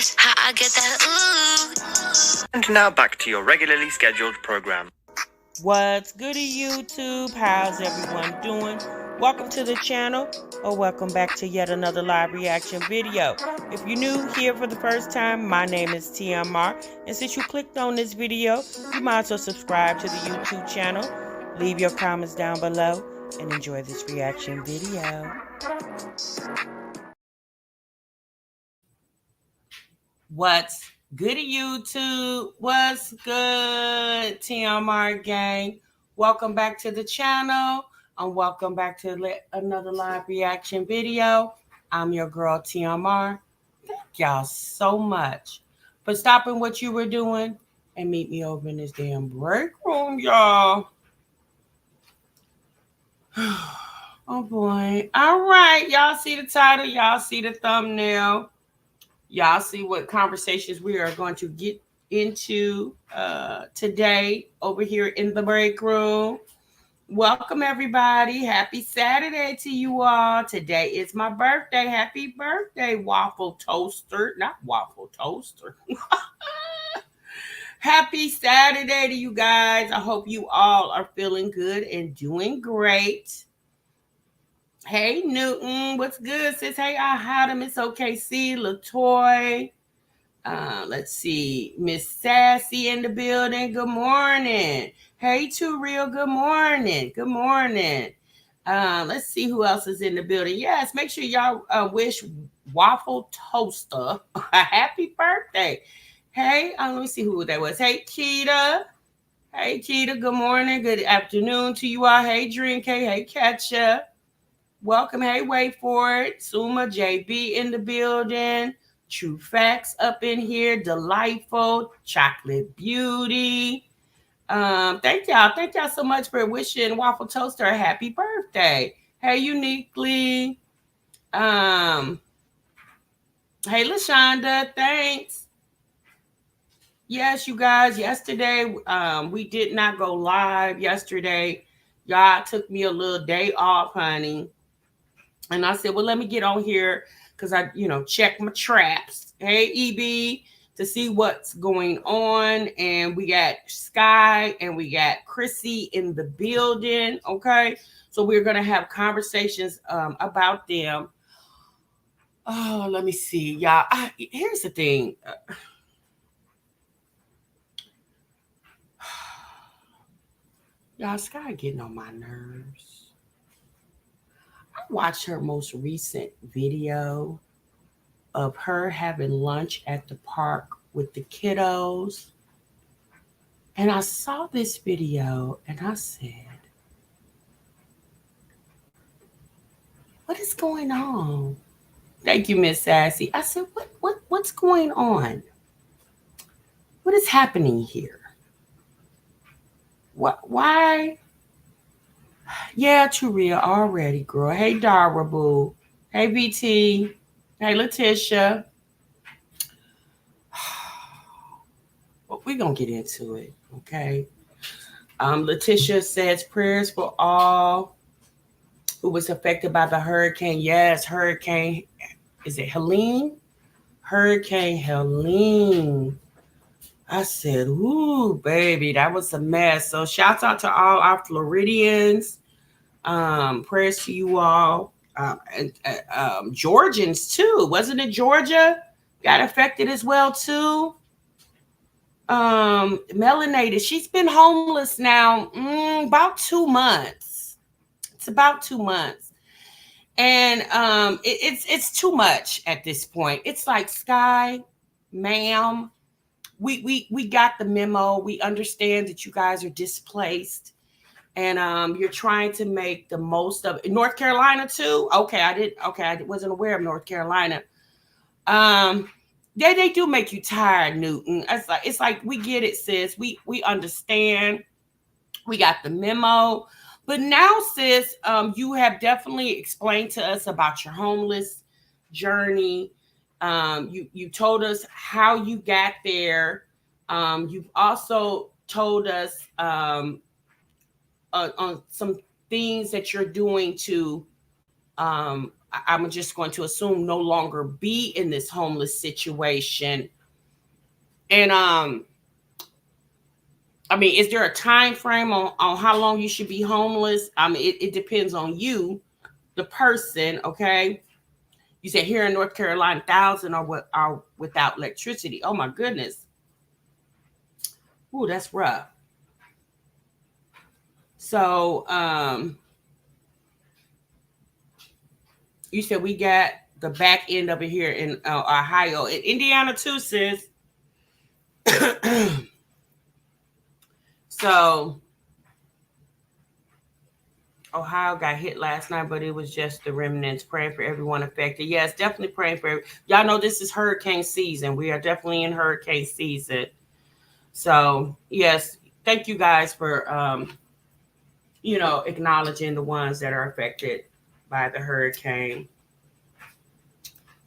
That's how I get that ooh. And now back to your regularly scheduled program. What's goody, YouTube? How's everyone doing? Welcome to the channel, or welcome back to yet another live reaction video. If you're new here for the first time, my name is TMR, and since you clicked on this video, you might as well subscribe to the YouTube channel, leave your comments down below, and enjoy this reaction video. What's goody, YouTube? What's good, TMR gang? Welcome back to the channel, and welcome back to another live reaction video. I'm your girl, TMR. Thank y'all so much for stopping what you were doing and meet me over in this damn break room, y'all. Oh, boy. All right. Y'all see the title. Y'all see the thumbnail. Y'all see what conversations we are going to get into today over here in the break room. Welcome, everybody. Happy Saturday to you all. Today is my birthday. Happy birthday, Waffle Toaster. Not Waffle Toaster. Happy Saturday to you guys. I hope you all are feeling good and doing great. Hey, Newton, what's good, sis? Hey, I had him. It's OKC, LaToy. Let's see. Miss Sassy in the building. Good morning. Hey, Too Real. Good morning. Good morning. Let's see who else is in the building. Yes, make sure y'all wish Waffle Toaster a happy birthday. Hey, let me see who that was. Hey, Keita. Hey, Keita. Good morning. Good afternoon to you all. Hey, Drink. Hey, Ketchup. Welcome. Hey, wait for it. Suma, JB in the building. True Facts up in here. Delightful. Chocolate Beauty. Thank y'all. Thank y'all so much for wishing Waffle Toaster a happy birthday. Hey, Uniquely. Hey, LaShonda. Thanks. Yes, you guys. Yesterday, we did not go live yesterday. Y'all took me a little day off, honey. And I said, well, let me get on here because I, check my traps. Hey, EB, to see what's going on. And we got Skye and we got Chrissy in the building. Okay. So we're going to have conversations about them. Oh, let me see. Y'all, here's the thing. Y'all, Skye getting on my nerves. I watched her most recent video of her having lunch at the park with the kiddos. And I saw this video and I said, what is going on? Thank you, Miss Sassy. I said, what's going on? What is happening here? Why? Yeah, Too Real already, girl. Hey, Dara Boo. Hey, BT. Hey, Letitia. Well, we're going to get into it, okay? Letitia says prayers for all who was affected by the hurricane. Yes, hurricane. Is it Helene? Hurricane Helene. I said, ooh, baby, that was a mess. So shout out to all our Floridians. Prayers to you all. And Georgians too. Wasn't it Georgia got affected as well too? Melanated. She's been homeless now about 2 months. It's about 2 months. And it's too much at this point. It's like, Skye, ma'am, we got the memo. We understand that you guys are displaced. And you're trying to make the most of it. North Carolina too? Okay, I wasn't aware of North Carolina. They do make you tired, Newton. It's like we get it, sis. We understand. We got the memo. But now, sis, you have definitely explained to us about your homeless journey. You told us how you got there. You've also told us on some things that you're doing to I'm just going to assume no longer be in this homeless situation. And I mean, is there a time frame on how long you should be homeless? I mean, it depends on you, the person, okay? You said here in North Carolina, 1,000 are without electricity. Oh my goodness. Ooh, that's rough. So, you said we got the back end of it here in Ohio, in Indiana too, sis. So Ohio got hit last night, but it was just the remnants. Praying for everyone affected. Yes, definitely praying for y'all. Know this is hurricane season. We are definitely in hurricane season. So yes, thank you guys for acknowledging the ones that are affected by the hurricane.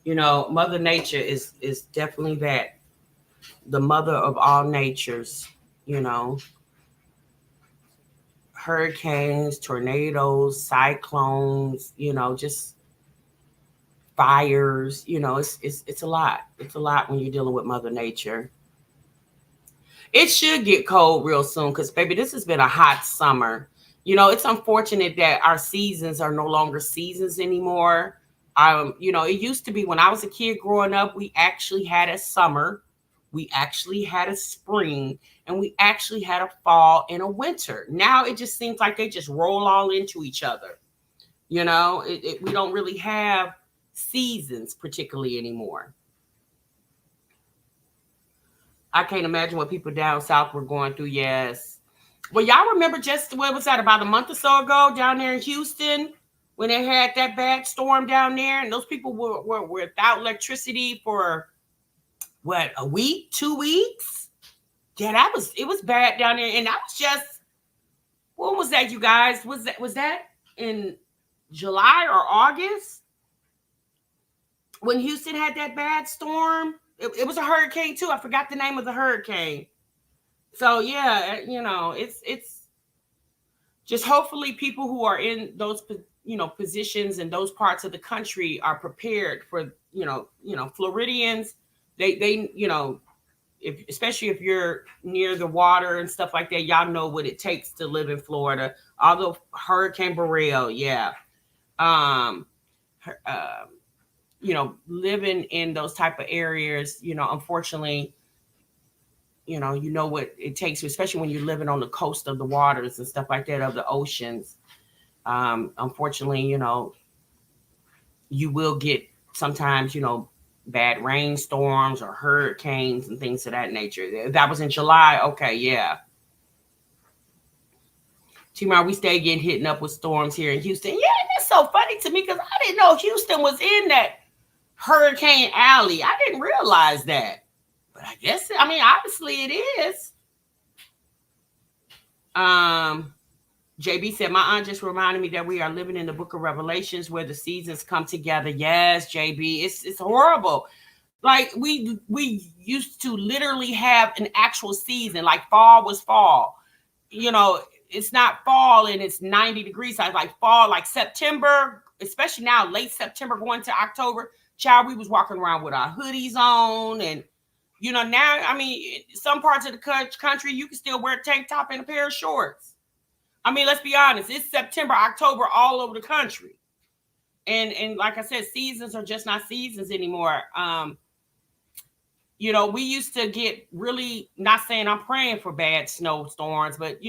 Mother Nature is definitely that, the mother of all natures. Hurricanes, tornadoes, cyclones, just fires. It's a lot. It's a lot when you're dealing with Mother Nature. It should get cold real soon because, baby, this has been a hot summer. It's unfortunate that our seasons are no longer seasons anymore. It used to be when I was a kid growing up, we actually had a summer, we actually had a spring, and we actually had a fall and a winter. Now it just seems like they just roll all into each other. We don't really have seasons particularly anymore. I can't imagine what people down south were going through. Yes. Well, y'all remember just what was that, about a month or so ago down there in Houston when they had that bad storm down there, and those people were without electricity for what, a week, 2 weeks? Yeah, it was bad down there, and that was just, when was that, you guys? Was that in July or August when Houston had that bad storm? It was a hurricane too. I forgot the name of the hurricane. So yeah, it's just, hopefully people who are in those positions in those parts of the country are prepared for Floridians. They if, especially if you're near the water and stuff like that, y'all know what it takes to live in Florida. Although Hurricane Beryl, yeah. Living in those type of areas, unfortunately, you know what it takes, especially when you're living on the coast of the waters and stuff like that, of the oceans. Unfortunately, you will get sometimes, bad rainstorms or hurricanes and things of that nature. That was in July. Okay, yeah. Tomorrow we stay getting hit up with storms here in Houston. Yeah, that's so funny to me because I didn't know Houston was in that hurricane alley. I didn't realize that. But I guess, obviously it is. JB said, my aunt just reminded me that we are living in the book of Revelations where the seasons come together. Yes, JB, it's horrible. Like we used to literally have an actual season, like fall was fall. It's not fall and it's 90 degrees. I like fall, like September, especially now, late September going to October. Child, we was walking around with our hoodies on, and now, some parts of the country you can still wear a tank top and a pair of shorts. Let's be honest, it's September, October all over the country. And like I said, seasons are just not seasons anymore. We used to get really, not saying I'm praying for bad snowstorms, but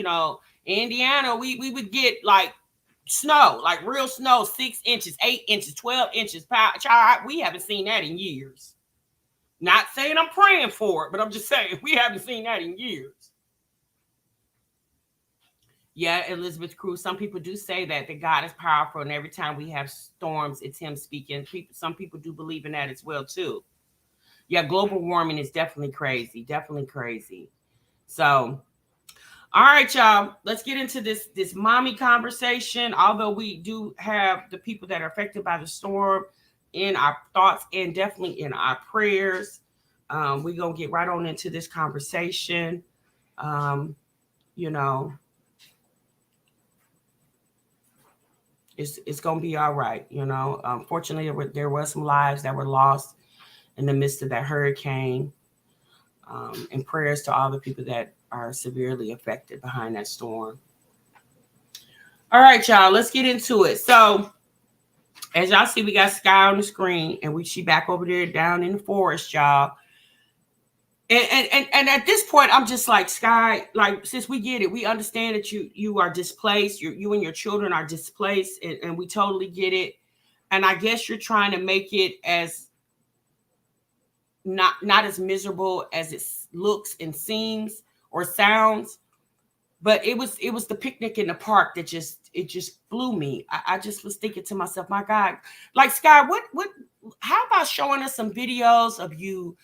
Indiana, we would get like snow, like real snow, 6 inches, 8 inches, 12 inches. Child, we haven't seen that in years. Not saying I'm praying for it, but I'm just saying we haven't seen that in years. Yeah, Elizabeth Cruz. Some people do say that God is powerful, and every time we have storms, it's Him speaking. Some people do believe in that as well too. Yeah, global warming is definitely crazy. Definitely crazy. So, all right, y'all. Let's get into this mommy conversation. Although we do have the people that are affected by the storm in our thoughts and definitely in our prayers, we're gonna get right on into this conversation. It's gonna be all right. You know, fortunately, there was some lives that were lost in the midst of that hurricane. And prayers to all the people that are severely affected behind that storm. All right, y'all, let's get into it. So, as y'all see, we got Skye on the screen, and she back over there down in the forest, y'all. And at this point, I'm just like, Skye, like, since we get it, we understand that you are displaced, you and your children are displaced, and we totally get it. And I guess you're trying to make it as not as miserable as it looks and seems or sounds. But it was the picnic in the park that just blew me. I just was thinking to myself, my God, like, Skye, what how about showing us some videos of you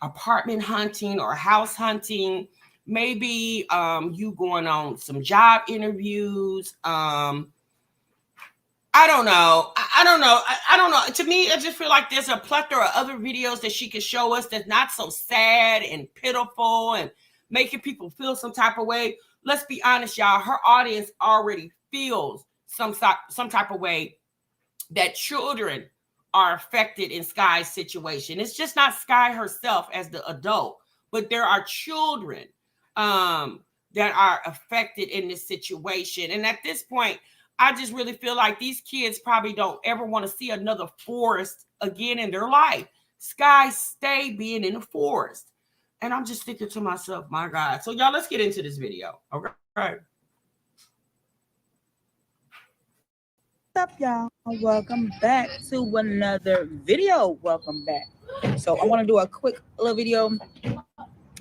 apartment hunting or house hunting, maybe you going on some job interviews. I don't know. I don't know. I don't know. To me, I just feel like there's a plethora of other videos that she could show us that's not so sad and pitiful and making people feel some type of way. Let's be honest, y'all. Her audience already feels some type of way that children are affected in Skye's situation. It's just not Skye herself as the adult, but there are children that are affected in this situation. And at this point, I just really feel like these kids probably don't ever want to see another forest again in their life. Skye stay being in the forest. And I'm just thinking to myself, my God. So y'all, let's get into this video. Okay. What's up, y'all? Welcome back to another video. Welcome back. So I want to do a quick little video.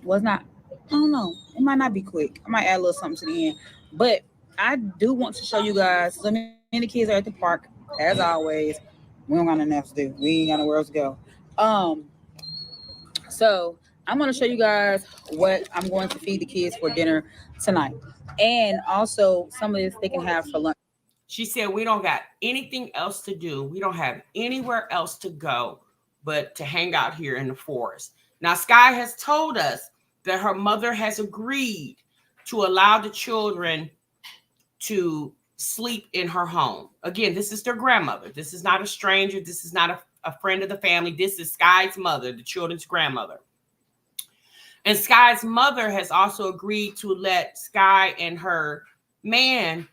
Well, it's not, I don't know. It might not be quick. I might add a little something to the end. But I do want to show you guys. So many of the kids are at the park, as always. We don't got nothing else to do. We ain't got nowhere else to go. So I'm going to show you guys what I'm going to feed the kids for dinner tonight. And also some of this they can have for lunch. She said, we don't got anything else to do. We don't have anywhere else to go but to hang out here in the forest. Now, Skye has told us that her mother has agreed to allow the children to sleep in her home. Again, this is their grandmother. This is not a stranger. This is not a friend of the family. This is Skye's mother, the children's grandmother. And Skye's mother has also agreed to let Skye and her man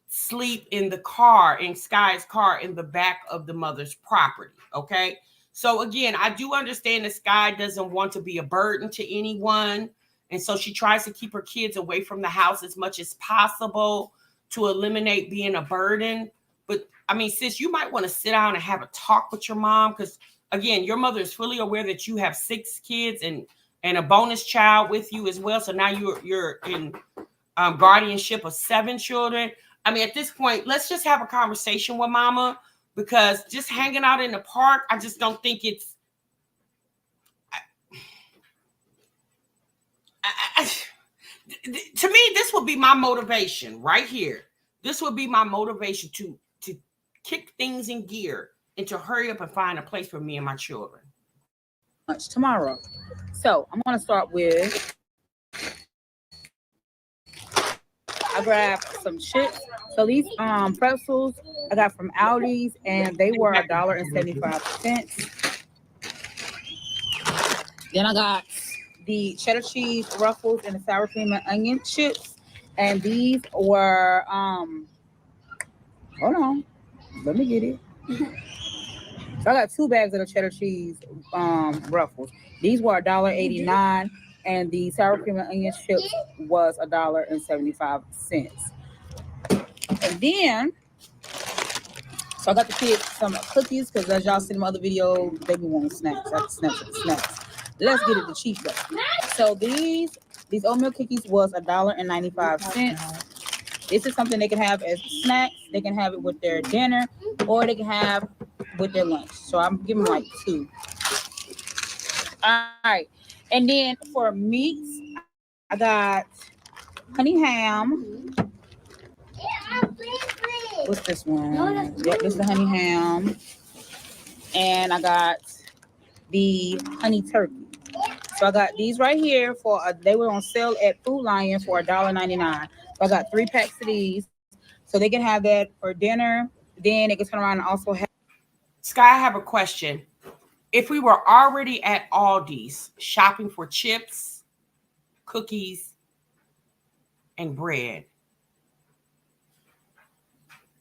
sleep in the car, in Skye's car, in the back of the mother's property. Okay. So again, I do understand that Skye doesn't want to be a burden to anyone. And so she tries to keep her kids away from the house as much as possible to eliminate being a burden. But I mean, sis, you might want to sit down and have a talk with your mom. Because again, your mother is fully aware that you have 6 kids and a bonus child with you as well. So now you're in guardianship of 7 children. I mean, at this point, let's just have a conversation with mama, because just hanging out in the park, I just don't think it's, to me, this would be my motivation right here. This would be my motivation to kick things in gear and to hurry up and find a place for me and my children. Tomorrow. So I'm going to start with, I grabbed some chips. So these pretzels I got from Aldi's, and they were $1.75. Then I got the cheddar cheese ruffles and the sour cream and onion chips, and these were hold on, let me get it. So I got 2 bags of the cheddar cheese ruffles. These were $1.89, and the sour cream and onion chips was $1.75. And then, so I got the kids some cookies, because as y'all see in my other video, they be wanting snacks. I have snacks. Let's get it the cheap way. So these oatmeal cookies was $1.95. This is something they can have as snacks. They can have it with their dinner, or they can have with their lunch. So I'm giving like 2. All right. And then for meats, I got honey ham. What's this one? Yep, this is the honey ham. And I got the honey turkey. So I got these right here for they were on sale at Food Lion for $1.99. So I got 3 packs of these, so they can have that for dinner, Then they can turn around and also have. Skye, I have a question. If we were already at Aldi's shopping for chips, cookies, and bread,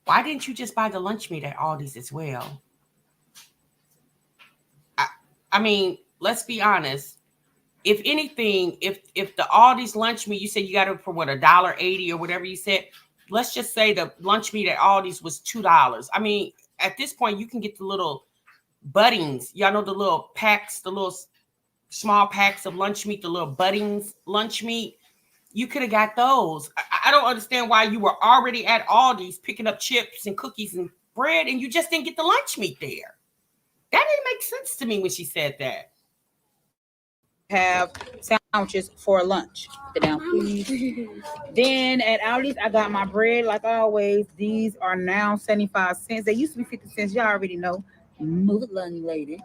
why didn't you just buy the lunch meat at Aldi's as well? I mean, let's be honest. If anything, if the Aldi's lunch meat, you said you got it for what, $1.80 or whatever you said. Let's just say the lunch meat at Aldi's was $2. I mean, at this point, you can get the little buddings. Y'all know the little packs, the little small packs of lunch meat, the little buddings lunch meat. You could have got those. I don't understand why you were already at Aldi's picking up chips and cookies and bread and you just didn't get the lunch meat there. That didn't make sense to me when she said that. Have sandwiches for lunch. Sit down, please. Then at Aldi's, I got my bread like always. These are now 75 cents. They used to be 50 cents. Y'all already know. Move it, young lady.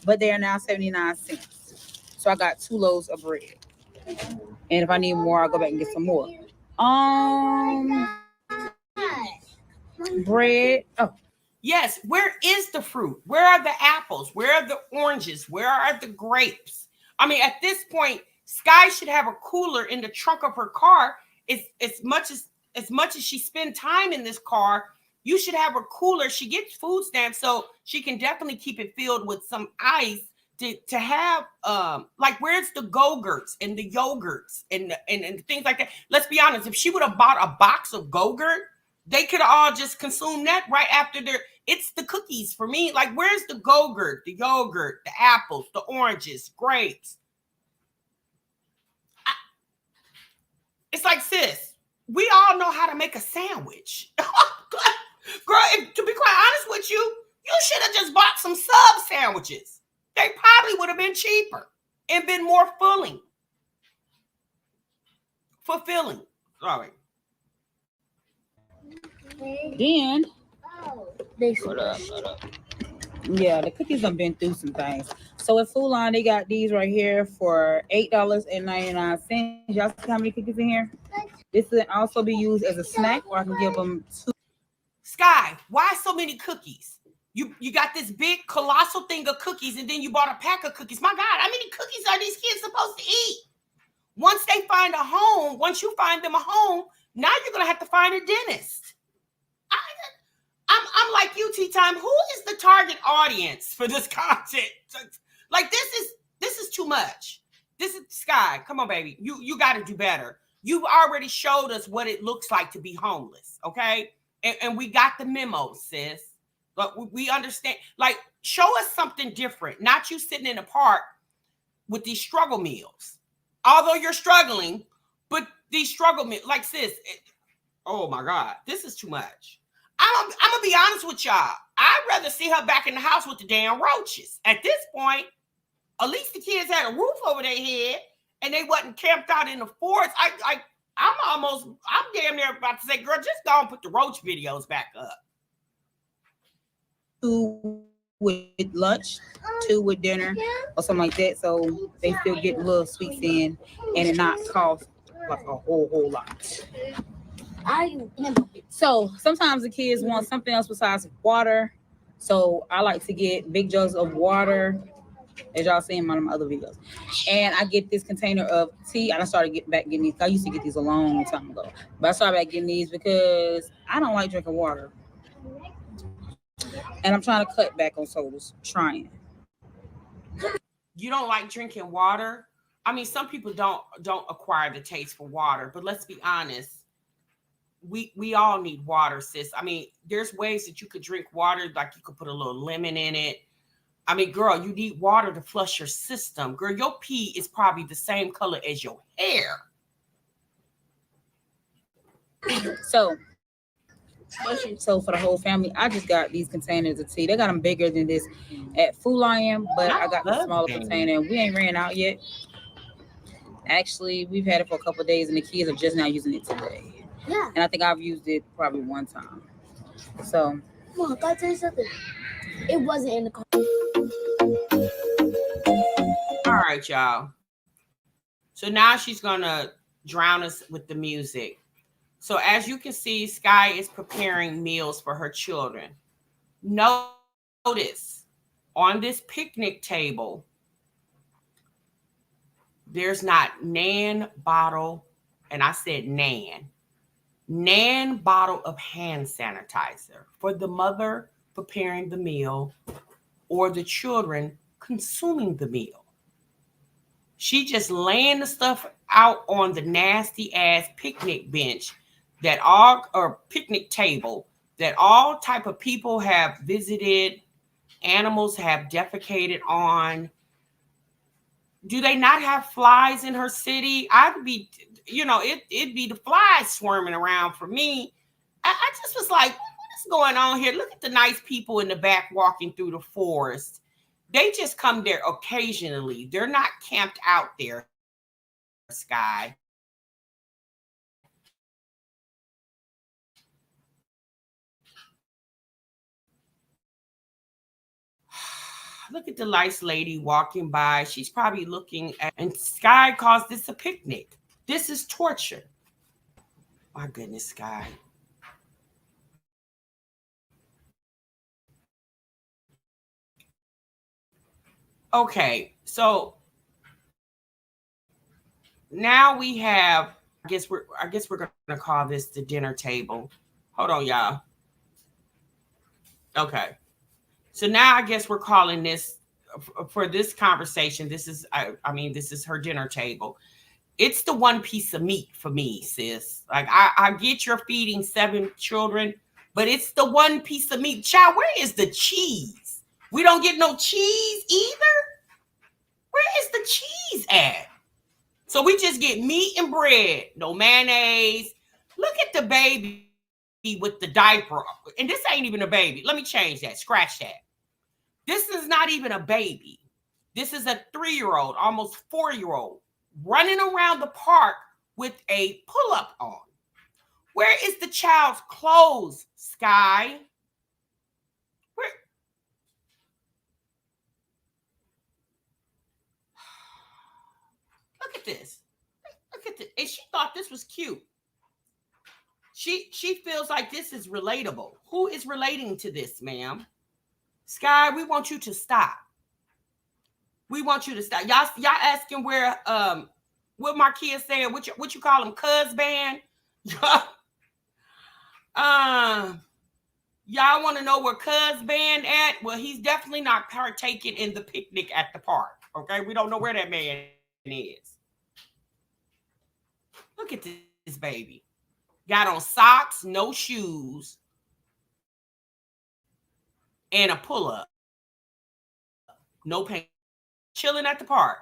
But they are now 79 cents. So I got 2 loaves of bread. And if I need more, I'll go back and get some more. Bread. Oh. Yes, where is the fruit? Where are the apples? Where are the oranges? Where are the grapes? I mean, at this point, Skye should have a cooler in the trunk of her car. As much as she spend time in this car, you should have a cooler. She gets food stamps, so she can definitely keep it filled with some ice to have like, where's the Go-Gurts and the yogurts and things like that. Let's be honest, if she would have bought a box of Go-Gurt, they could all just consume that right after it's the cookies for me. Like, where's the Go-Gurt, the yogurt, the apples, the oranges, grapes? It's like, sis, we all know how to make a sandwich. Girl, to be quite honest with you, you should have just bought some sub sandwiches. They probably would have been cheaper and been more fulfilling. Sorry. Then, hold up. Yeah, the cookies have been through some things. So at Food Line, they got these right here for $8.99. Y'all see how many cookies in here? This can also be used as a snack, or I can give them 2. Skye, why so many cookies? You got this big colossal thing of cookies, and then you bought a pack of cookies. My God, how many cookies are these kids supposed to eat? Once they find a home, once you find them a home, now you're gonna have to find a dentist. I'm like you, Tea Time. Who is the target audience for this content? Like, this is too much. This is Skye. Come on, baby. You got to do better. You've already showed us what it looks like to be homeless, okay? And we got the memo, sis. But we understand. Like, show us something different. Not you sitting in the park with these struggle meals. Although you're struggling, but these struggle meals, like, sis, oh my God, this is too much. I'm gonna be honest with y'all. I'd rather see her back in the house with the damn roaches. At this point, at least the kids had a roof over their head and they wasn't camped out in the forest. I'm damn near about to say, girl, just go and put the roach videos back up. 2 with lunch, 2 with dinner, or something like that. So they still get little sweets in and it not cost like a whole lot. So sometimes the kids want something else besides water. So I like to get big jugs of water, as y'all see in my other videos. And I get this container of tea. And I started getting these. I used to get these a long time ago. But I started back getting these because I don't like drinking water. And I'm trying to cut back on sodas. Trying. You don't like drinking water? I mean, some people don't acquire the taste for water. But let's be honest. We all need water, sis. I mean, there's ways that you could drink water, like you could put a little lemon in it. I mean, girl, you need water to flush your system. Girl, your pee is probably the same color as your hair. So for the whole family, I just got these containers of tea. They got them bigger than this at Food Lion, but I got the smaller container. We ain't ran out yet. Actually, we've had it for a couple of days, and the kids are just now using it today. Yeah. And I think I've used it probably one time. So. Mom, can I tell you something? It wasn't in the car. All right, y'all. So now she's going to drown us with the music. So as you can see, Skye is preparing meals for her children. Notice on this picnic table, there's not nan bottle, and I said nan bottle of hand sanitizer for the mother preparing the meal or the children consuming the meal. She just laying the stuff out on the nasty ass picnic bench that all, or picnic table, that all type of people have visited, animals have defecated on. Do they not have flies in her city? I'd be, it'd be the flies swarming around for me. I just was like, what is going on here? Look at the nice people in the back walking through the forest. They just come there occasionally. They're not camped out there, Skye. Look at the nice lady walking by. She's probably looking at, and Skye calls this a picnic. This is torture. My goodness, Skye. Okay, so now we have, I guess we're gonna call this the dinner table. Hold on, y'all. Okay. So now I guess we're calling this, for this conversation, this is, this is her dinner table. It's the one piece of meat for me, sis. Like, I get you're feeding 7 children, but it's the one piece of meat. Child, where is the cheese? We don't get no cheese either? Where is the cheese at? So we just get meat and bread, no mayonnaise. Look at the baby with the diaper. And this ain't even a baby. Let me change that. Scratch that. This is not even a baby. This is a 3-year-old, almost 4-year-old, running around the park with a pull-up on. Where is the child's clothes, Skye? Where? Look at this. Look at this. And she thought this was cute. She feels like this is relatable. Who is relating to this, ma'am? Skye, we want you to stop. We want you to stop. Y'all asking where what Marquia saying? What you call him? Cuz band? Y'all want to know where Cuz band at? Well, he's definitely not partaking in the picnic at the park. Okay, we don't know where that man is. Look at this baby. Got on socks, no shoes, and a pull-up. No pants. Chilling at the park.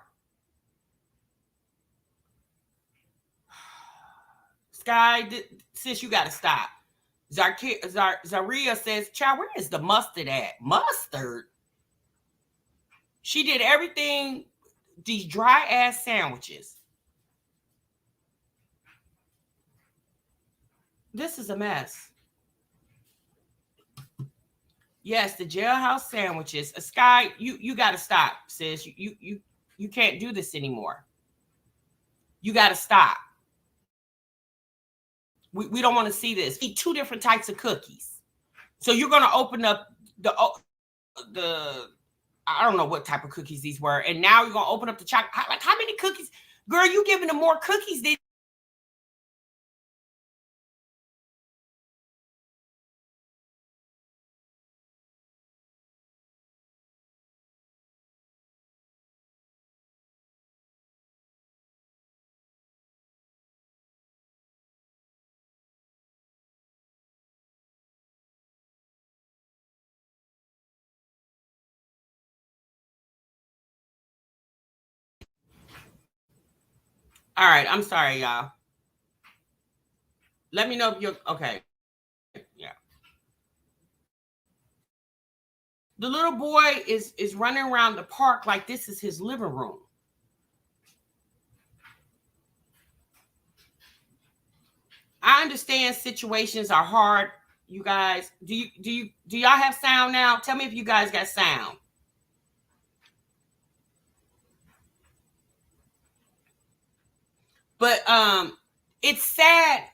Skye, sis, you got to stop. Zaria says, child, where is the mustard at? Mustard? She did everything, these dry-ass sandwiches. This is a mess. Yes, the jailhouse sandwiches. Skye, you got to stop, sis. You can't do this anymore. You got to stop. We don't want to see this. Eat 2 different types of cookies. So you're going to open up the I don't know what type of cookies these were. And now you're going to open up the chocolate. Like, how many cookies? Girl, you giving them more cookies than all right, I'm sorry, y'all. Let me know if you're okay. Yeah. The little boy is running around the park like this is his living room. I understand situations are hard, you guys. Do y'all have sound now? Tell me if you guys got sound. But it's sad,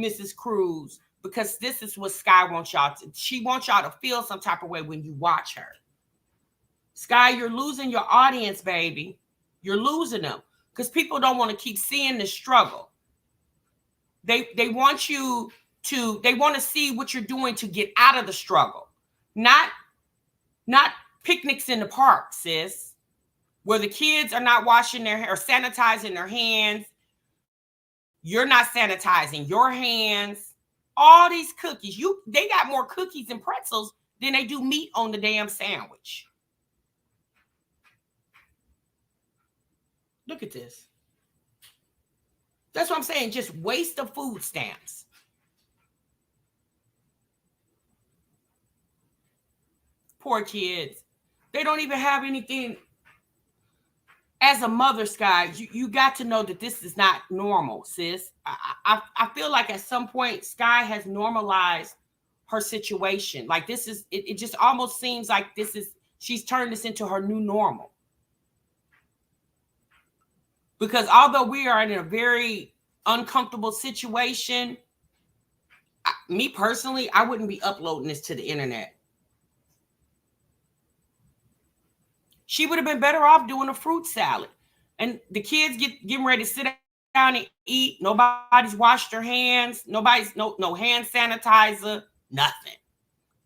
Mrs. Cruz, because this is what Skye wants y'all to. She wants y'all to feel some type of way when you watch her. Skye, you're losing your audience, baby. You're losing them because people don't want to keep seeing the struggle. They want you to, they want to see what you're doing to get out of the struggle. Not picnics in the park, sis, where the kids are not washing their hair or sanitizing their hands. You're not sanitizing your hands. All these cookies, they got more cookies and pretzels than they do meat on the damn sandwich. Look at this. That's what I'm saying. Just waste of food stamps. Poor kids. They don't even have anything. As a mother, Skye, you got to know that this is not normal, sis. I feel like at some point, Skye has normalized her situation. Like this is, it just almost seems like she's turned this into her new normal. Because although we are in a very uncomfortable situation, me personally, I wouldn't be uploading this to the internet. She would have been better off doing a fruit salad. And the kids getting ready to sit down and eat. Nobody's washed their hands. Nobody's no hand sanitizer, nothing.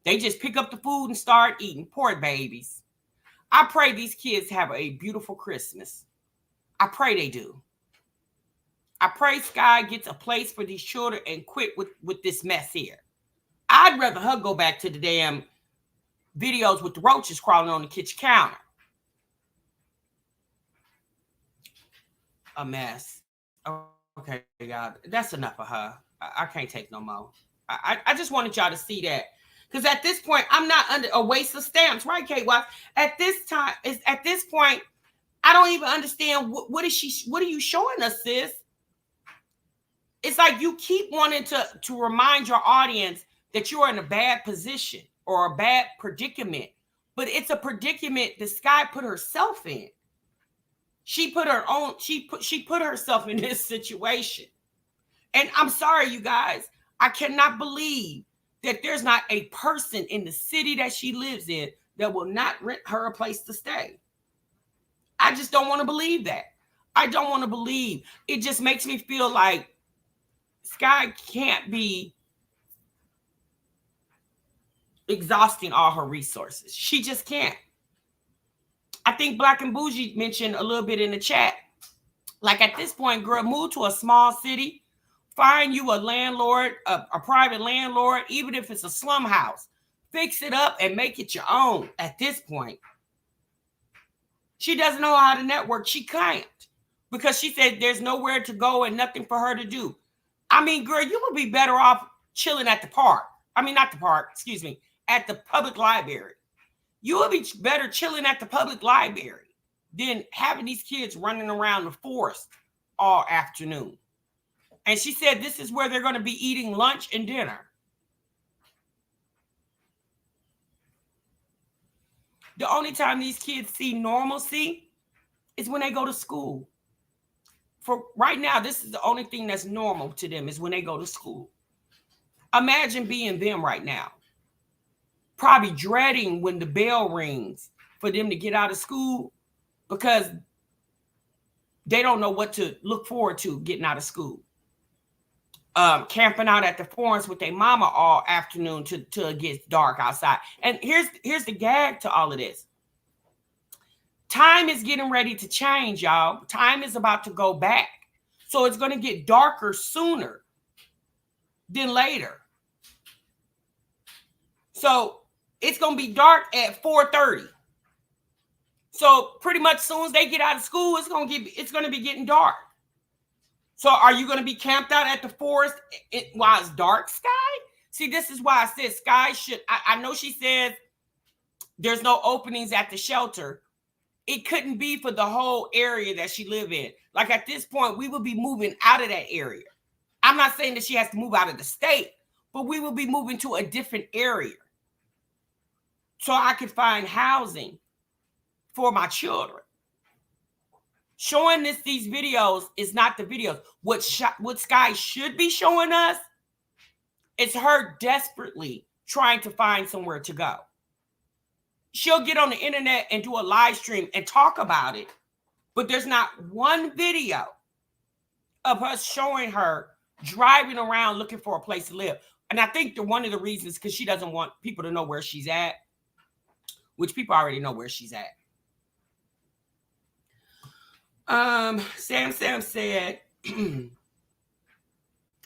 They just pick up the food and start eating. Poor babies. I pray these kids have a beautiful Christmas. I pray they do. I pray Skye gets a place for these children and quit with this mess here. I'd rather her go back to the damn videos with the roaches crawling on the kitchen counter. A mess. Okay, y'all. That's enough of her. I can't take no more. I just wanted y'all to see that. Because at this point, I'm not under a waste of stamps, right, Kate? Well, at this point, I don't even understand what are you showing us, sis? It's like you keep wanting to remind your audience that you're in a bad position or a bad predicament. But it's a predicament that Skye put herself in. She put herself in this situation. And I'm sorry, you guys, I cannot believe that there's not a person in the city that she lives in that will not rent her a place to stay. I just don't want to believe that. I don't want to believe. It just makes me feel like Skye can't be exhausting all her resources. She just can't. I think Black and Bougie mentioned a little bit in the chat. Like at this point, girl, move to a small city. Find you a landlord, a private landlord, even if it's a slum house. Fix it up and make it your own at this point. She doesn't know how to network. She can't. Because she said there's nowhere to go and nothing for her to do. I mean, girl, you would be better off chilling at the park. I mean, not the park, excuse me, at the public library. You would be better chilling at the public library than having these kids running around the forest all afternoon. And she said this is where they're going to be eating lunch and dinner. The only time these kids see normalcy is when they go to school. For right now, this is the only thing that's normal to them is when they go to school. Imagine being them right now. Probably dreading when the bell rings for them to get out of school because they don't know what to look forward to getting out of school. Camping out at the forest with their mama all afternoon till it gets dark outside. And here's the gag to all of this. Time is getting ready to change, y'all. Time is about to go back. So it's going to get darker sooner than later. So it's going to be dark at 4:30. So pretty much as soon as they get out of school, it's going to be getting dark. So are you going to be camped out at the forest while it's dark, Skye? See, this is why I said Skye should. I know she said there's no openings at the shelter. It couldn't be for the whole area that she live in. Like at this point, we will be moving out of that area. I'm not saying that she has to move out of the state, but we will be moving to a different area so I could find housing for my children. Showing these videos is not the videos. What Skye should be showing us It's her desperately trying to find somewhere to go. She'll get on the internet and do a live stream and talk about it, but there's not one video of us showing her driving around looking for a place to live. And I think one of the reasons because she doesn't want people to know where she's at, which people already know where she's at. Sam said,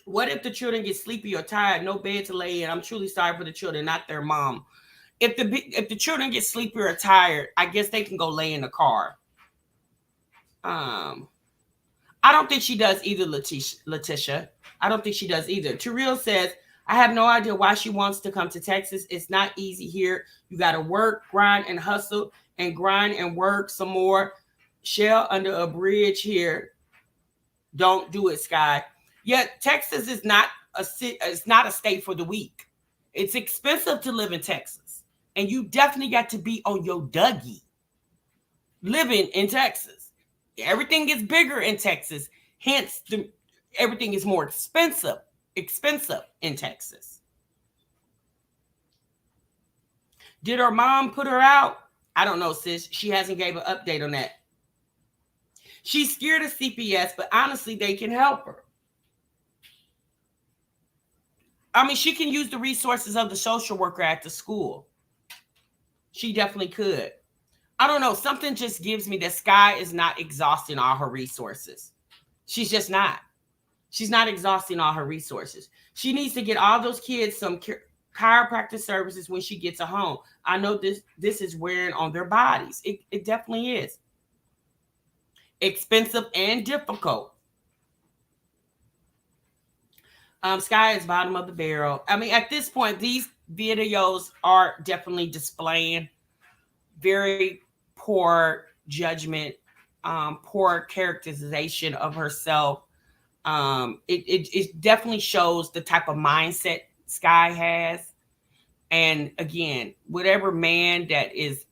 what if the children get sleepy or tired, no bed to lay in? I'm truly sorry for the children, not their mom. If the children get sleepy or tired, I guess they can go lay in the car. I don't think she does either, Letitia. I don't think she does either. Terrell says, I have no idea why she wants to come to Texas. It's not easy here. You got to work, grind, and hustle, and grind and work some more. Shell under a bridge here. Don't do it, Skye. Yet Texas is not a state for the weak. It's expensive to live in Texas, and you definitely got to be on your Dougie living in Texas. Everything gets bigger in Texas, hence everything is more expensive in Texas. Did her mom put her out? I don't know, sis. She hasn't gave an update on that. She's scared of CPS, but honestly, they can help her. I mean, she can use the resources of the social worker at the school. She definitely could. I don't know. Something just gives me that Skye is not exhausting all her resources. She's just not. She's not exhausting all her resources. She needs to get all those kids some chiropractic services when she gets a home. I know this is wearing on their bodies. It definitely is. Expensive and difficult. Skye is bottom of the barrel. I mean, at this point, these videos are definitely displaying very poor judgment, poor characterization of herself. It definitely shows the type of mindset Skye has. And again, whatever man that is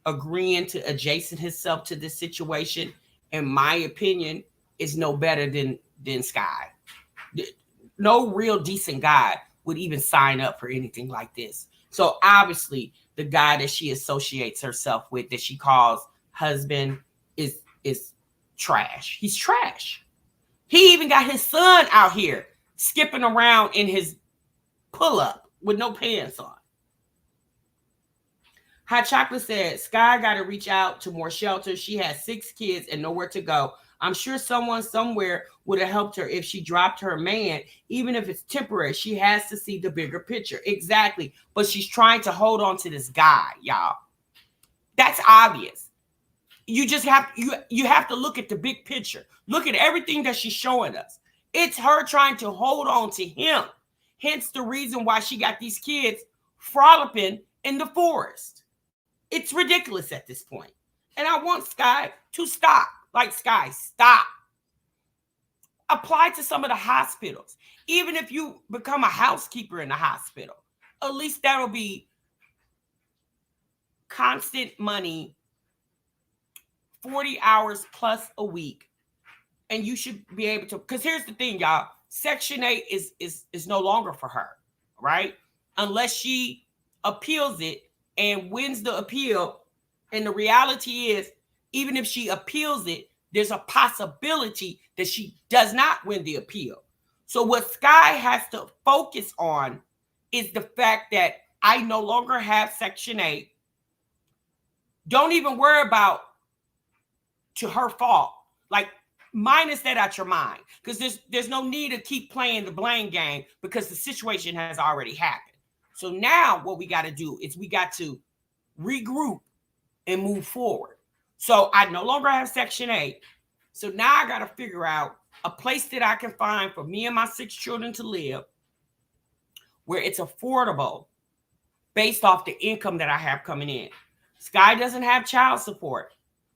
agreeing to adjacent himself to this situation, in my opinion, is no better than Skye. No real decent guy would even sign up for anything like this. So obviously the guy that she associates herself with, that she calls husband, is trash. He's trash. He even got his son out here skipping around in his pull-up with no pants on. Hot Chocolate said, Skye got to reach out to more shelters. She has 6 kids and nowhere to go. I'm sure someone somewhere would have helped her if she dropped her man, even if it's temporary. She has to see the bigger picture. Exactly. But she's trying to hold on to this guy, y'all. That's obvious. You just have you have to look at the big picture. Look at everything that she's showing us. It's her trying to hold on to him. Hence the reason why she got these kids frolicking in the forest. It's ridiculous at this point. And I want Skye to stop. Like, Skye, stop. Apply to some of the hospitals. Even if you become a housekeeper in the hospital, at least that'll be constant money, 40 hours plus a week. And you should be able to, because here's the thing, y'all. Section 8 is no longer for her, right? Unless she appeals it and wins the appeal. And the reality is, even if she appeals it, there's a possibility that she does not win the appeal. So what Skye has to focus on is the fact that I no longer have Section 8. Don't even worry about to her fault. Like, minus that out your mind, because there's no need to keep playing the blame game because the situation has already happened. So now what we got to do is we got to regroup and move forward. So I no longer have Section 8. So now I got to figure out a place that I can find for me and my 6 children to live where it's affordable based off the income that I have coming in. Skye doesn't have child support.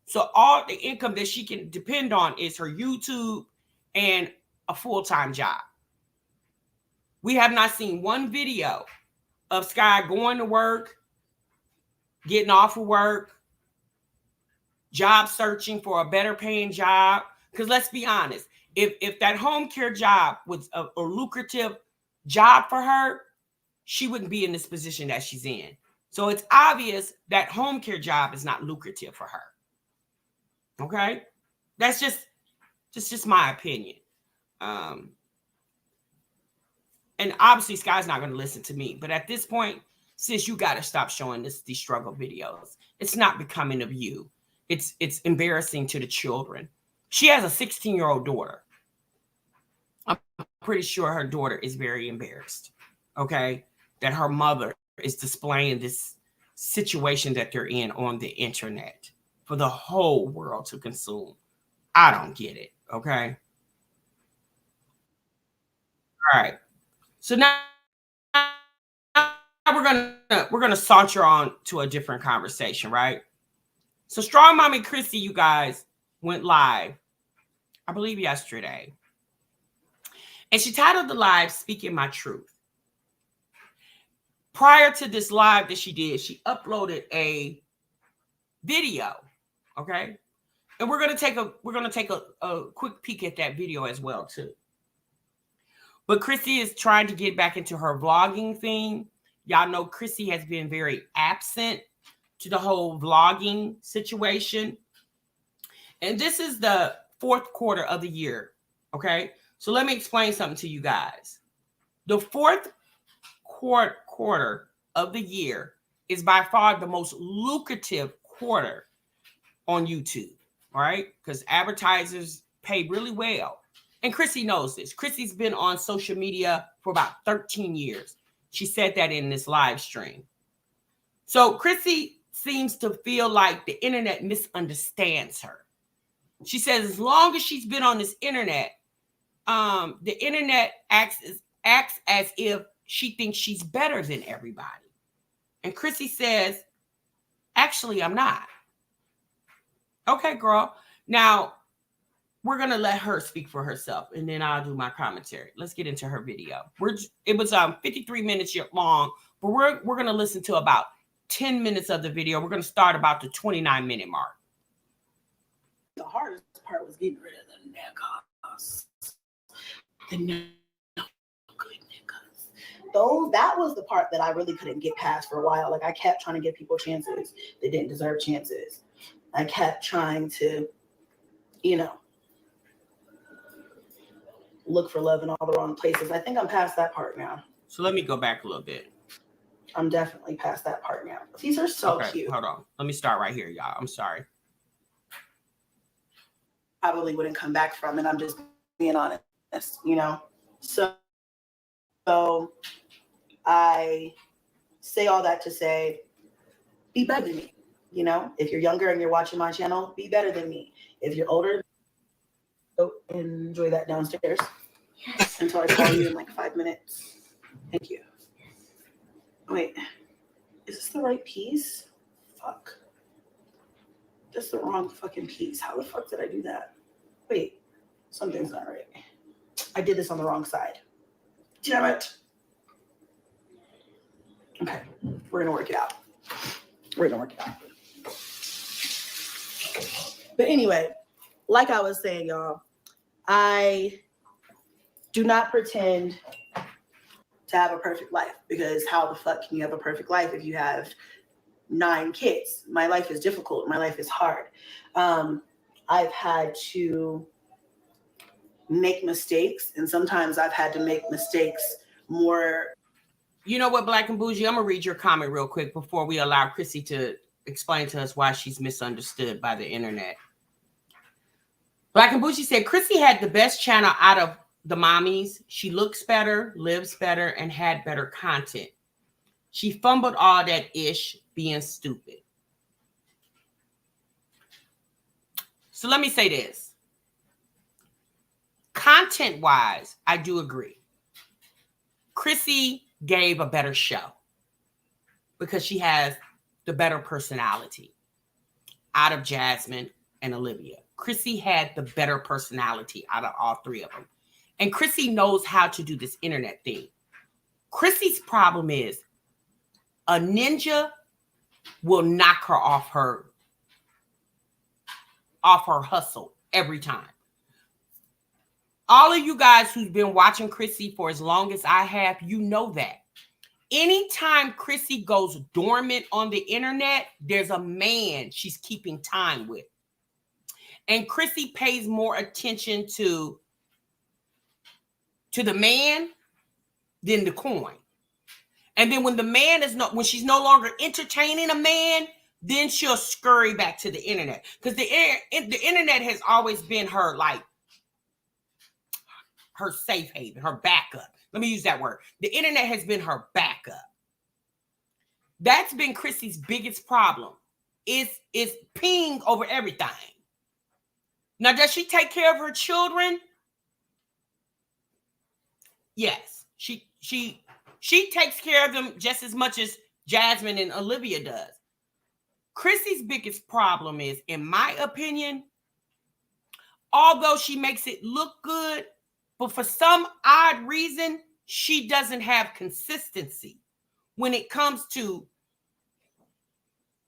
So all the income that she can depend on is her YouTube and a full-time job. We have not seen one video of Skye going to work, getting off of work, job searching for a better paying job. Because let's be honest, If that home care job was a lucrative job for her, she wouldn't be in this position that she's in. So it's obvious that home care job is not lucrative for her. Okay, that's just my opinion. And obviously Skye's not going to listen to me, but at this point, sis, you got to stop showing these struggle videos. It's not becoming of you. It's embarrassing to the children. She has a 16-year-old daughter. I'm pretty sure her daughter is very embarrassed, okay, that her mother is displaying this situation that they're in on the internet for the whole world to consume. I don't get it, okay? All right. So now we're gonna saunter on to a different conversation, right? So StrongMommy Chrissy, you guys, went live, I believe yesterday. And she titled the live, Speaking My Truth. Prior to this live that she did, she uploaded a video, okay? And we're gonna take a quick peek at that video as well, too. But Chrissy is trying to get back into her vlogging thing. Y'all know Chrissy has been very absent to the whole vlogging situation. And this is the fourth quarter of the year, okay? So let me explain something to you guys. The fourth quarter of the year is by far the most lucrative quarter on YouTube, all right? Because advertisers pay really well. And Chrissy knows this. Chrissy's been on social media for about 13 years. She said that in this live stream. So Chrissy seems to feel like the internet misunderstands her. She says as long as she's been on this internet, the internet acts as if she thinks she's better than everybody. And Chrissy says, actually, I'm not. Okay, girl. Now, we're going to let her speak for herself, and then I'll do my commentary. Let's get into her video. It was 53 minutes long, but we're going to listen to about 10 minutes of the video. We're going to start about the 29-minute mark. The hardest part was getting rid of the niggas. The no good niggas. That was the part that I really couldn't get past for a while. Like, I kept trying to give people chances. They didn't deserve chances. I kept trying to, look for love in all the wrong places. I think I'm past that part now. So let me go back a little bit. I'm definitely past that part now. These are so cute. Hold on. Let me start right here, y'all. I'm sorry. Probably wouldn't come back from, and I'm just being honest, So I say all that to say, be better than me. If you're younger and you're watching my channel, be better than me. If you're older, go enjoy that downstairs. Yes. Until I call you in like 5 minutes. Thank you. Wait, is this the right piece? Fuck. That's the wrong fucking piece. How the fuck did I do that? Wait, something's not right. I did this on the wrong side. Damn it. Okay, we're gonna work it out. But anyway, like I was saying, y'all, I do not pretend to have a perfect life, because how the fuck can you have a perfect life if you have 9 kids? My life is difficult. My life is hard. I've had to make mistakes, and sometimes I've had to make mistakes more. You know what, Black and Bougie? I'm going to read your comment real quick before we allow Chrissy to explain to us why she's misunderstood by the internet. Black and Bougie said, Chrissy had the best channel out of the mommies. She looks better, lives better, and had better content. She fumbled all that ish being stupid. So let me say this. Content-wise, I do agree. Chrissy gave a better show because she has the better personality out of Jasmine and Olivia. Chrissy had the better personality out of all 3 of them. And Chrissy knows how to do this internet thing. Chrissy's problem is a ninja will knock her off her hustle every time. All of you guys who've been watching Chrissy for as long as I have, you know that. Anytime Chrissy goes dormant on the internet, there's a man she's keeping time with. And Chrissy pays more attention to the man than the coin. And then when the man is when she's no longer entertaining a man, then she'll scurry back to the internet. Because the internet has always been her, like, her safe haven, her backup. Let me use that word. The internet has been her backup. That's been Chrissy's biggest problem. Is ping over everything. Now, does she take care of her children? Yes. She takes care of them just as much as Jasmine and Olivia does. Chrissy's biggest problem is, in my opinion, although she makes it look good, but for some odd reason, she doesn't have consistency when it comes to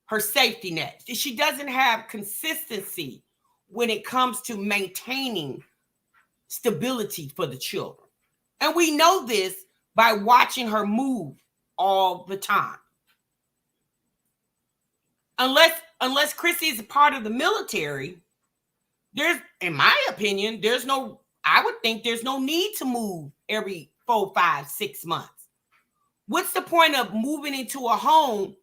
her safety net. She doesn't have consistency when it comes to maintaining stability for the children. And we know this by watching her move all the time. Unless Chrissy is a part of the military, in my opinion, I would think there's no need to move every 4, 5, 6 months. What's the point of moving into a home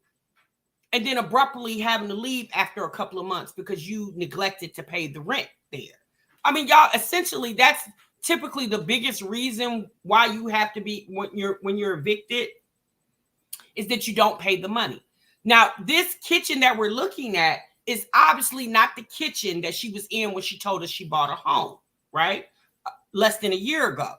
and then abruptly having to leave after a couple of months because you neglected to pay the rent there? I mean, y'all, essentially, that's typically the biggest reason why you have to be, when you're evicted, is that you don't pay the money. Now, this kitchen that we're looking at is obviously not the kitchen that she was in when she told us she bought a home, right? Less than a year ago.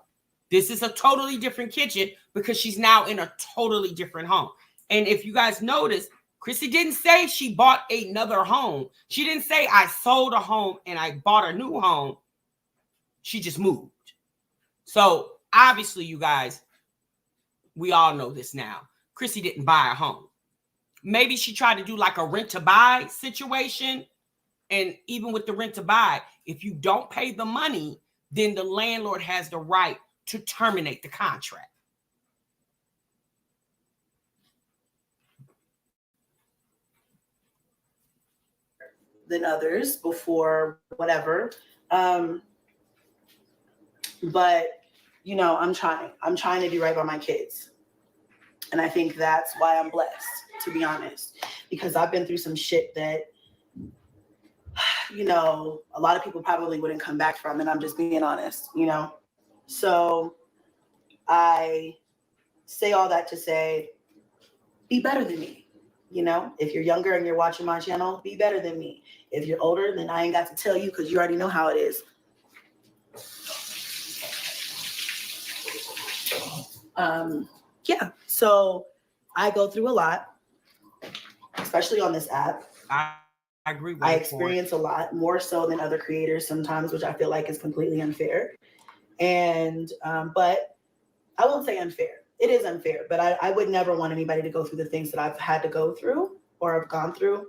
This is a totally different kitchen because she's now in a totally different home. And if you guys notice, Chrissy didn't say she bought another home. She didn't say I sold a home and I bought a new home. She just moved. So obviously, you guys, we all know this now. Chrissy didn't buy a home. Maybe she tried to do like a rent to buy situation. And even with the rent to buy, if you don't pay the money, then the landlord has the right to terminate the contract. Than others before whatever. But, you know, I'm trying to do right by my kids. And I think that's why I'm blessed, to be honest, because I've been through some shit that, you know, a lot of people probably wouldn't come back from. And I'm just being honest, you know? So I say all that to say, be better than me. You know, if you're younger and you're watching my channel, be better than me. If you're older, then I ain't got to tell you because you already know how it is. Yeah, so I go through a lot, especially on this app. I agree with I experience a lot, more so than other creators sometimes, which I feel like is completely unfair. And, but I won't say unfair. It is unfair, but I would never want anybody to go through the things that I've had to go through or have gone through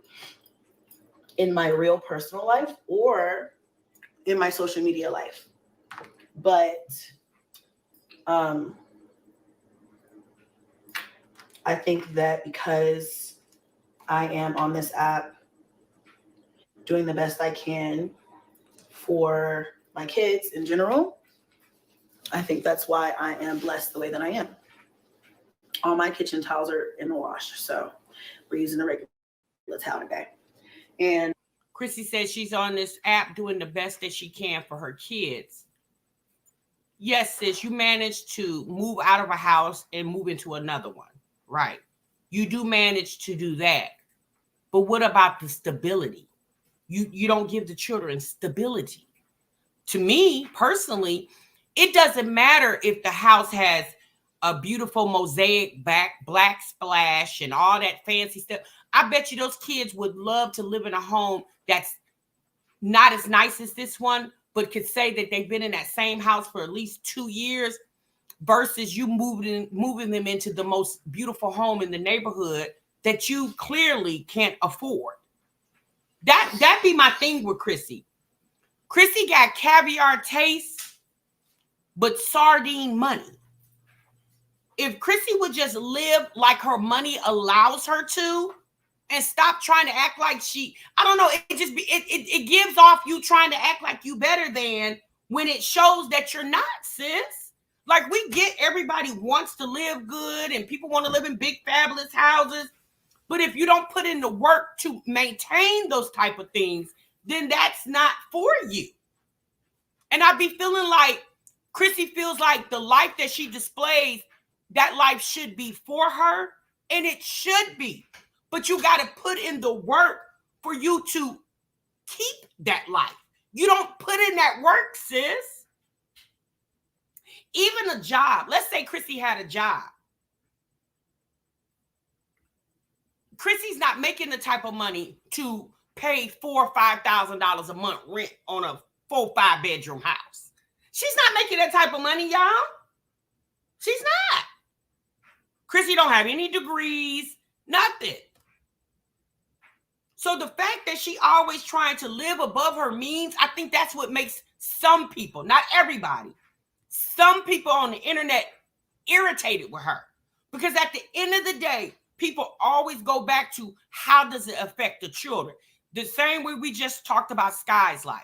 in my real personal life or in my social media life. But I think that because I am on this app doing the best I can for my kids in general, I think that's why I am blessed the way that I am. All my kitchen towels are in the wash, so we're using the regular towel today. And Chrissy says she's on this app doing the best that she can for her kids. Yes, sis, you managed to move out of a house and move into another one, right? You do manage to do that. But what about the stability? You don't give the children stability. To me, personally, it doesn't matter if the house has a beautiful mosaic black splash and all that fancy stuff. I bet you those kids would love to live in a home that's not as nice as this one, but could say that they've been in that same house for at least 2 years versus you moving them into the most beautiful home in the neighborhood that you clearly can't afford. That'd be my thing with Chrissy. Chrissy got caviar taste, but sardine money. If Chrissy would just live like her money allows her to and stop trying to act like I don't know, it gives off you trying to act like you better than when it shows that you're not, sis. Like, we get everybody wants to live good and people want to live in big fabulous houses. But if you don't put in the work to maintain those type of things, then that's not for you. And I be feeling like Chrissy feels like the life that she displays, that life should be for her, and it should be. But you got to put in the work for you to keep that life. You don't put in that work, sis. Even a job. Let's say Chrissy had a job. Chrissy's not making the type of money to pay $4,000 or $5,000 a month rent on a 4-5 bedroom house. She's not making that type of money, y'all. She's not. Chrissy don't have any degrees, nothing. So the fact that she always trying to live above her means, I think that's what makes some people, not everybody, some people on the internet irritated with her. Because at the end of the day, people always go back to how does it affect the children? The same way we just talked about Skye's life.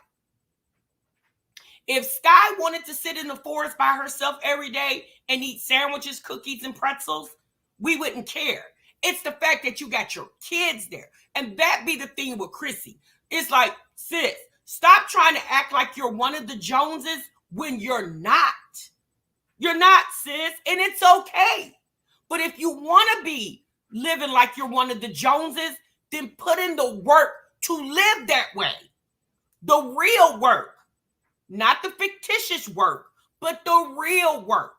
If Skye wanted to sit in the forest by herself every day and eat sandwiches, cookies, and pretzels, we wouldn't care. It's the fact that you got your kids there. And that be the thing with Chrissy. It's like, sis, stop trying to act like you're one of the Joneses when you're not. You're not, sis, and it's okay. But if you want to be living like you're one of the Joneses, then put in the work to live that way. The real work. Not the fictitious work, but the real work.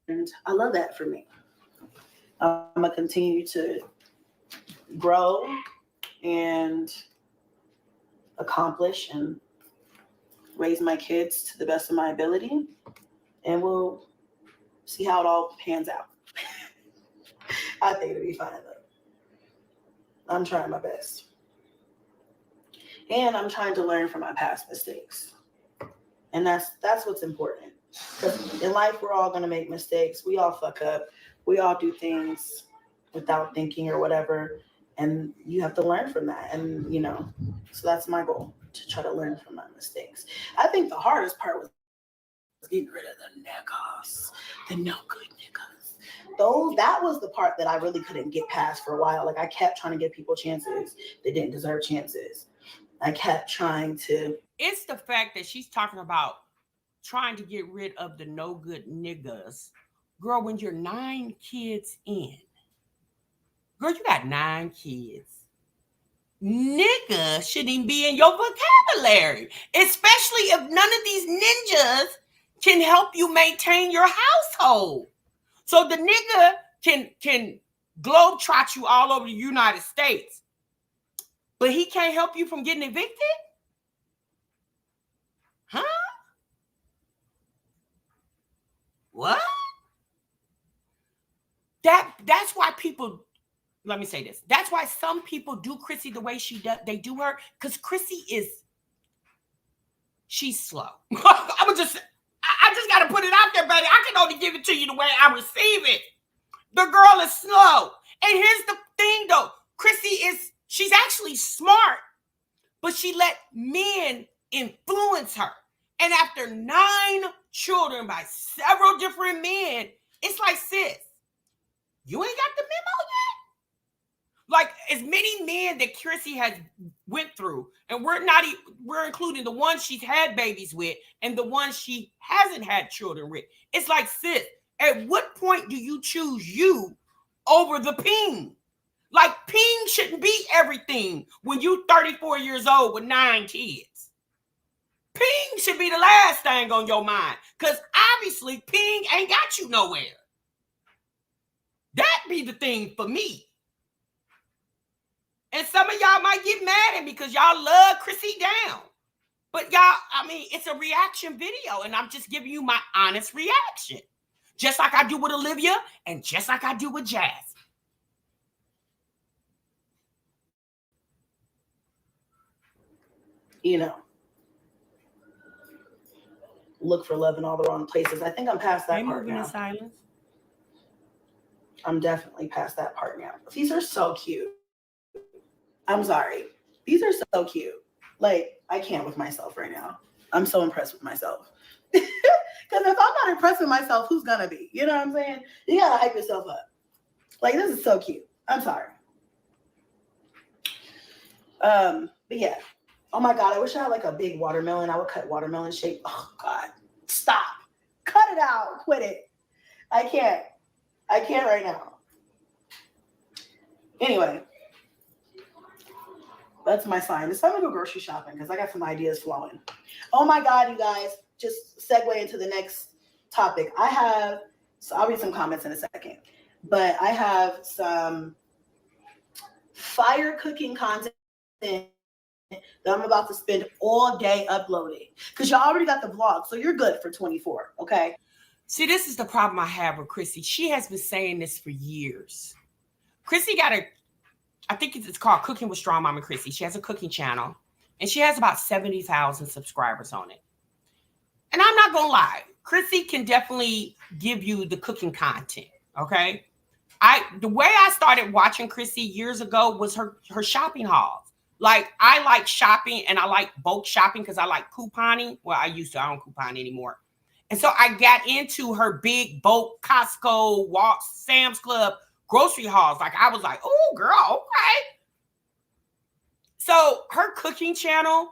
And I love that for me. I'm going to continue to grow and accomplish and raise my kids to the best of my ability. And we'll see how it all pans out. I think it'll be fine, though. I'm trying my best. And I'm trying to learn from my past mistakes. And that's what's important. Because in life, we're all going to make mistakes. We all fuck up. We all do things without thinking or whatever. And you have to learn from that. And, so that's my goal, to try to learn from my mistakes. I think the hardest part was getting rid of the niggas, the no good niggas. That was the part that I really couldn't get past for a while. Like, I kept trying to give people chances that didn't deserve chances. I kept trying to. It's the fact that she's talking about trying to get rid of the no good niggas. Girl, when you're 9 kids in, girl, you got 9 kids. Nigga shouldn't even be in your vocabulary, especially if none of these ninjas can help you maintain your household. So the nigga can globetrot you all over the United States, but he can't help you from getting evicted? Huh? What? That's why people, let me say this. That's why some people do Chrissy the way they do her, because Chrissy she's slow. I just got to put it out there, baby. I can only give it to you the way I receive it. The girl is slow. And here's the thing, though. Chrissy she's actually smart, but she let men influence her. And after 9 children by several different men, it's like, sis, you ain't got the memo yet? Like, as many men that Chrissy has went through, and we're including the ones she's had babies with and the ones she hasn't had children with. It's like, sis, at what point do you choose you over the ping? Like, ping shouldn't be everything when you're 34 years old with 9 kids. Ping should be the last thing on your mind, because obviously ping ain't got you nowhere. That be the thing for me. And some of y'all might get mad at me because y'all love Chrissy down. But y'all, it's a reaction video, and I'm just giving you my honest reaction. Just like I do with Olivia, and just like I do with Jazz. you know, look for love in all the wrong places. I think I'm past that part moving now. in silence. I'm definitely past that part now. These are so cute. I'm sorry. These are so cute. Like, I can't with myself right now. I'm so impressed with myself. Because if I'm not impressed with myself, who's gonna be? You know what I'm saying? You gotta hype yourself up. Like, this is so cute. I'm sorry. But yeah. Oh my God, I wish I had like a big watermelon. I would cut watermelon shape. Oh God. Stop. Cut it out. Quit it. I can't right now. Anyway. That's my sign. It's time to go grocery shopping because I got some ideas flowing. Oh my God, you guys. Just segue into the next topic. So I'll read some comments in a second. But I have some fire cooking content that I'm about to spend all day uploading. Because y'all already got the vlog, so you're good for 24, okay? See, this is the problem I have with Chrissy. She has been saying this for years. Chrissy got I think it's called Cooking with StrongMommy Chrissy. She has a cooking channel, and she has about 70,000 subscribers on it. And I'm not going to lie. Chrissy can definitely give you the cooking content, okay? The way I started watching Chrissy years ago was her shopping hauls. Like, I like shopping, and I like bulk shopping because I like couponing. Well, I used to. I don't coupon anymore. And so I got into her big bulk Costco, Sam's Club, grocery hauls. Like, I was like, oh, girl, okay. So her cooking channel,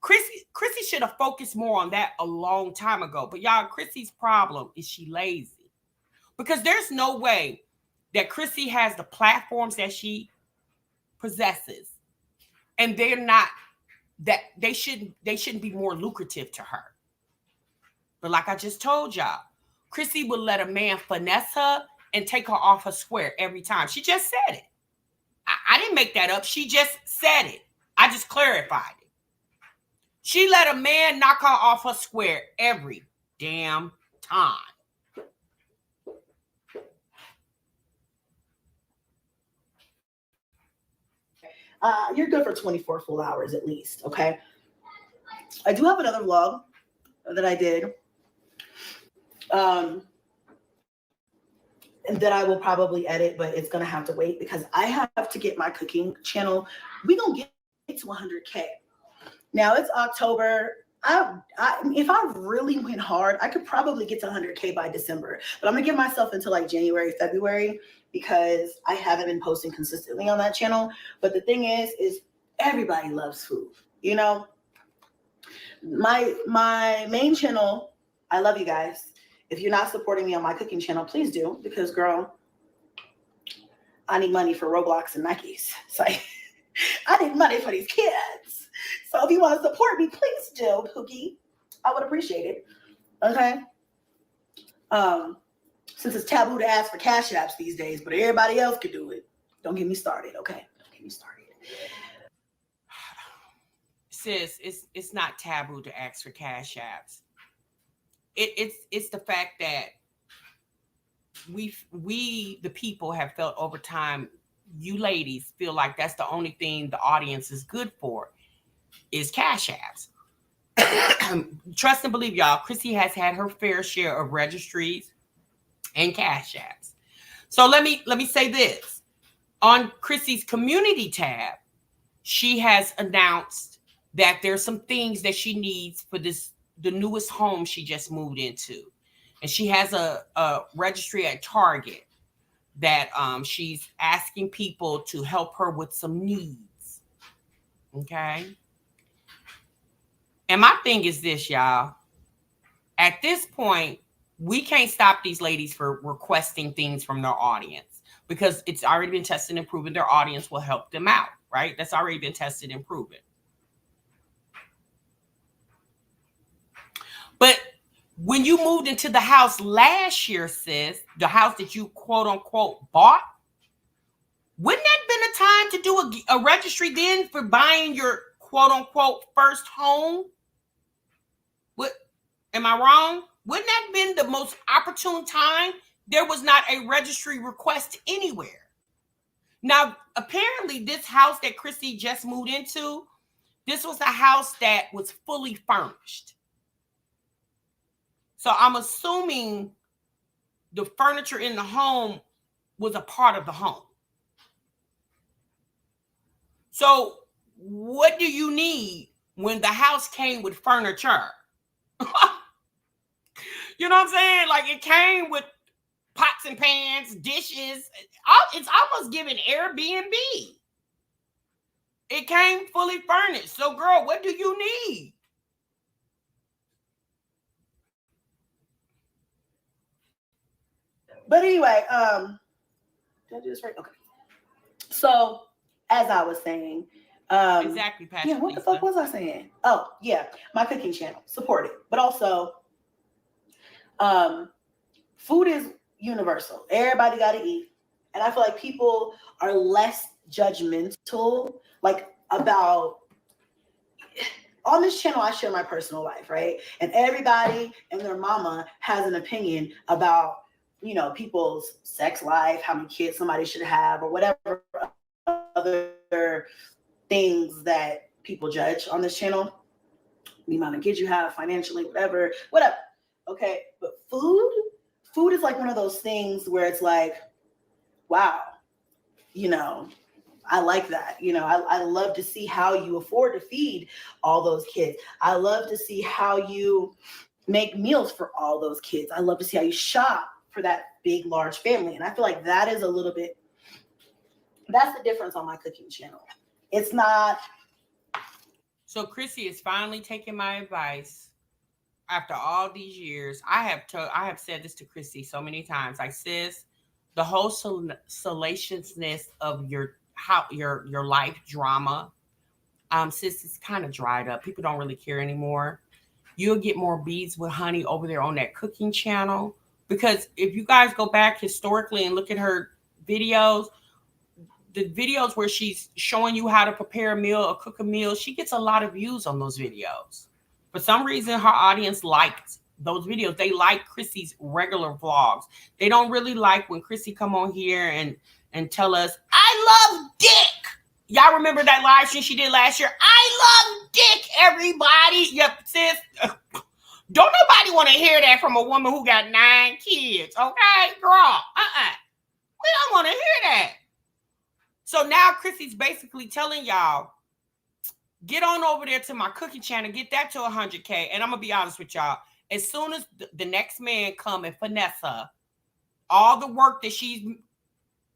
Chrissy should have focused more on that a long time ago. But y'all, Chrissy's problem is she lazy. Because there's no way that Chrissy has the platforms that she possesses, and they're not, that they shouldn't be more lucrative to her. But like I just told y'all, Chrissy would let a man finesse her and take her off her square every time. She just said it. I didn't make that up. She just said it. I just clarified it. She let a man knock her off her square every damn time. You're good for 24 full hours at least, okay? I do have another vlog that I did. And that I will probably edit, but it's going to have to wait because I have to get my cooking channel. We're going to get to 100K. Now it's October. If I really went hard, I could probably get to 100K by December, but I'm going to give myself until like January, February, because I haven't been posting consistently on that channel. But the thing is everybody loves food. You know, my main channel, I love you guys. If you're not supporting me on my cooking channel, please do, because girl, I need money for Roblox and Nikes. So I need money for these kids. So if you want to support me, please do, Pookie. I would appreciate it. Okay. Since it's taboo to ask for cash apps these days, but everybody else could do it. Don't get me started, okay? Don't get me started. Sis, it's not taboo to ask for cash apps. It's the fact that we the people have felt over time, you ladies feel like that's the only thing the audience is good for is cash apps. Trust and believe, y'all, Chrissy has had her fair share of registries and cash apps. So let me say this. On Chrissy's community tab, she has announced that there's some things that she needs for the newest home she just moved into. And she has a registry at Target that she's asking people to help her with some needs. Okay. And my thing is this, y'all. At this point, we can't stop these ladies for requesting things from their audience because it's already been tested and proven their audience will help them out, right? That's already been tested and proven. But when you moved into the house last year, sis, the house that you quote unquote bought, wouldn't that have been a time to do a registry then for buying your quote unquote first home? What, am I wrong? Wouldn't that have been the most opportune time? There was not a registry request anywhere. Now, apparently this house that Chrissy just moved into, This was a house that was fully furnished. So I'm assuming the furniture in the home was a part of the home. So what do you need when the house came with furniture? You know what I'm saying? Like, it came with pots and pans, dishes. It's almost giving Airbnb. It came fully furnished. So, girl, what do you need? But anyway, did I do this right? Okay. So, as I was saying, Exactly, Pastor. Yeah, what the fuck was I saying? Oh, yeah, my cooking channel, support it. But also, food is universal. Everybody got to eat, and I feel like people are less judgmental, like about. On this channel, I share my personal life, right? And everybody and their mama has an opinion about, you know, people's sex life, how many kids somebody should have, or whatever other things that people judge on this channel. The amount of kids you have, financially, whatever. Okay, but food is like one of those things where it's like, wow, you know, I like that. You know, I love to see how you afford to feed all those kids. I love to see how you make meals for all those kids. I love to see how you shop for that big, large family. And I feel like that is a little bit, that's the difference on my cooking channel. It's not. So Chrissy is finally taking my advice after all these years. I have said this to Chrissy so many times. Like, sis, the whole salaciousness of your life drama, sis, it's kind of dried up. People don't really care anymore. You'll get more beads with honey over there on that cooking channel, because if you guys go back historically and look at her videos, the videos where she's showing you how to prepare a meal or cook a meal, she gets a lot of views on those videos. For some reason, her audience liked those videos. They like Chrissy's regular vlogs. They don't really like when Chrissy come on here and tell us, I love dick. Y'all remember that live stream she did last year? I love dick, everybody. Yep, sis. Don't nobody want to hear that from a woman who got 9 kids, okay? Girl, we don't want to hear that. So now Chrissy's basically telling y'all, get on over there to my cooking channel, get that to 100K. And I'm going to be honest with y'all. As soon as the next man come and finesse her, all the work that she's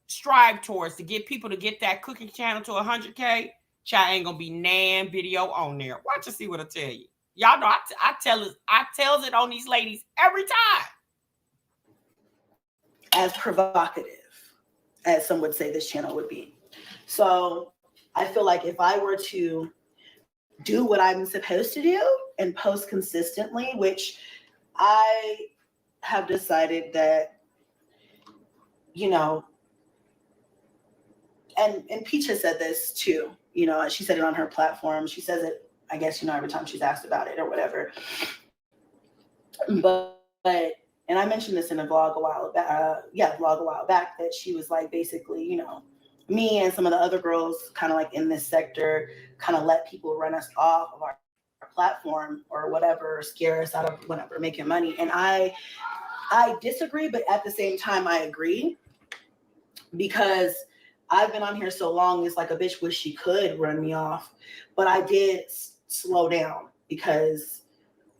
strived towards to get people to get that cooking channel to 100K, child, ain't going to be nan video on there. Watch and see what I tell you. Y'all know I tells it on these ladies every time. As provocative as some would say this channel would be. So I feel like if I were to do what I'm supposed to do and post consistently, which I have decided that, you know, and Peach has said this too, you know, she said it on her platform. She says it, I guess, you know, every time she's asked about it or whatever. But and I mentioned this in a vlog a while back, that she was like, basically, you know, me and some of the other girls kind of like in this sector kind of let people run us off of our platform or whatever, or scare us out of whatever, making money. And I disagree, but at the same time, I agree, because I've been on here so long, it's like a bitch wish she could run me off. But I did slow down because,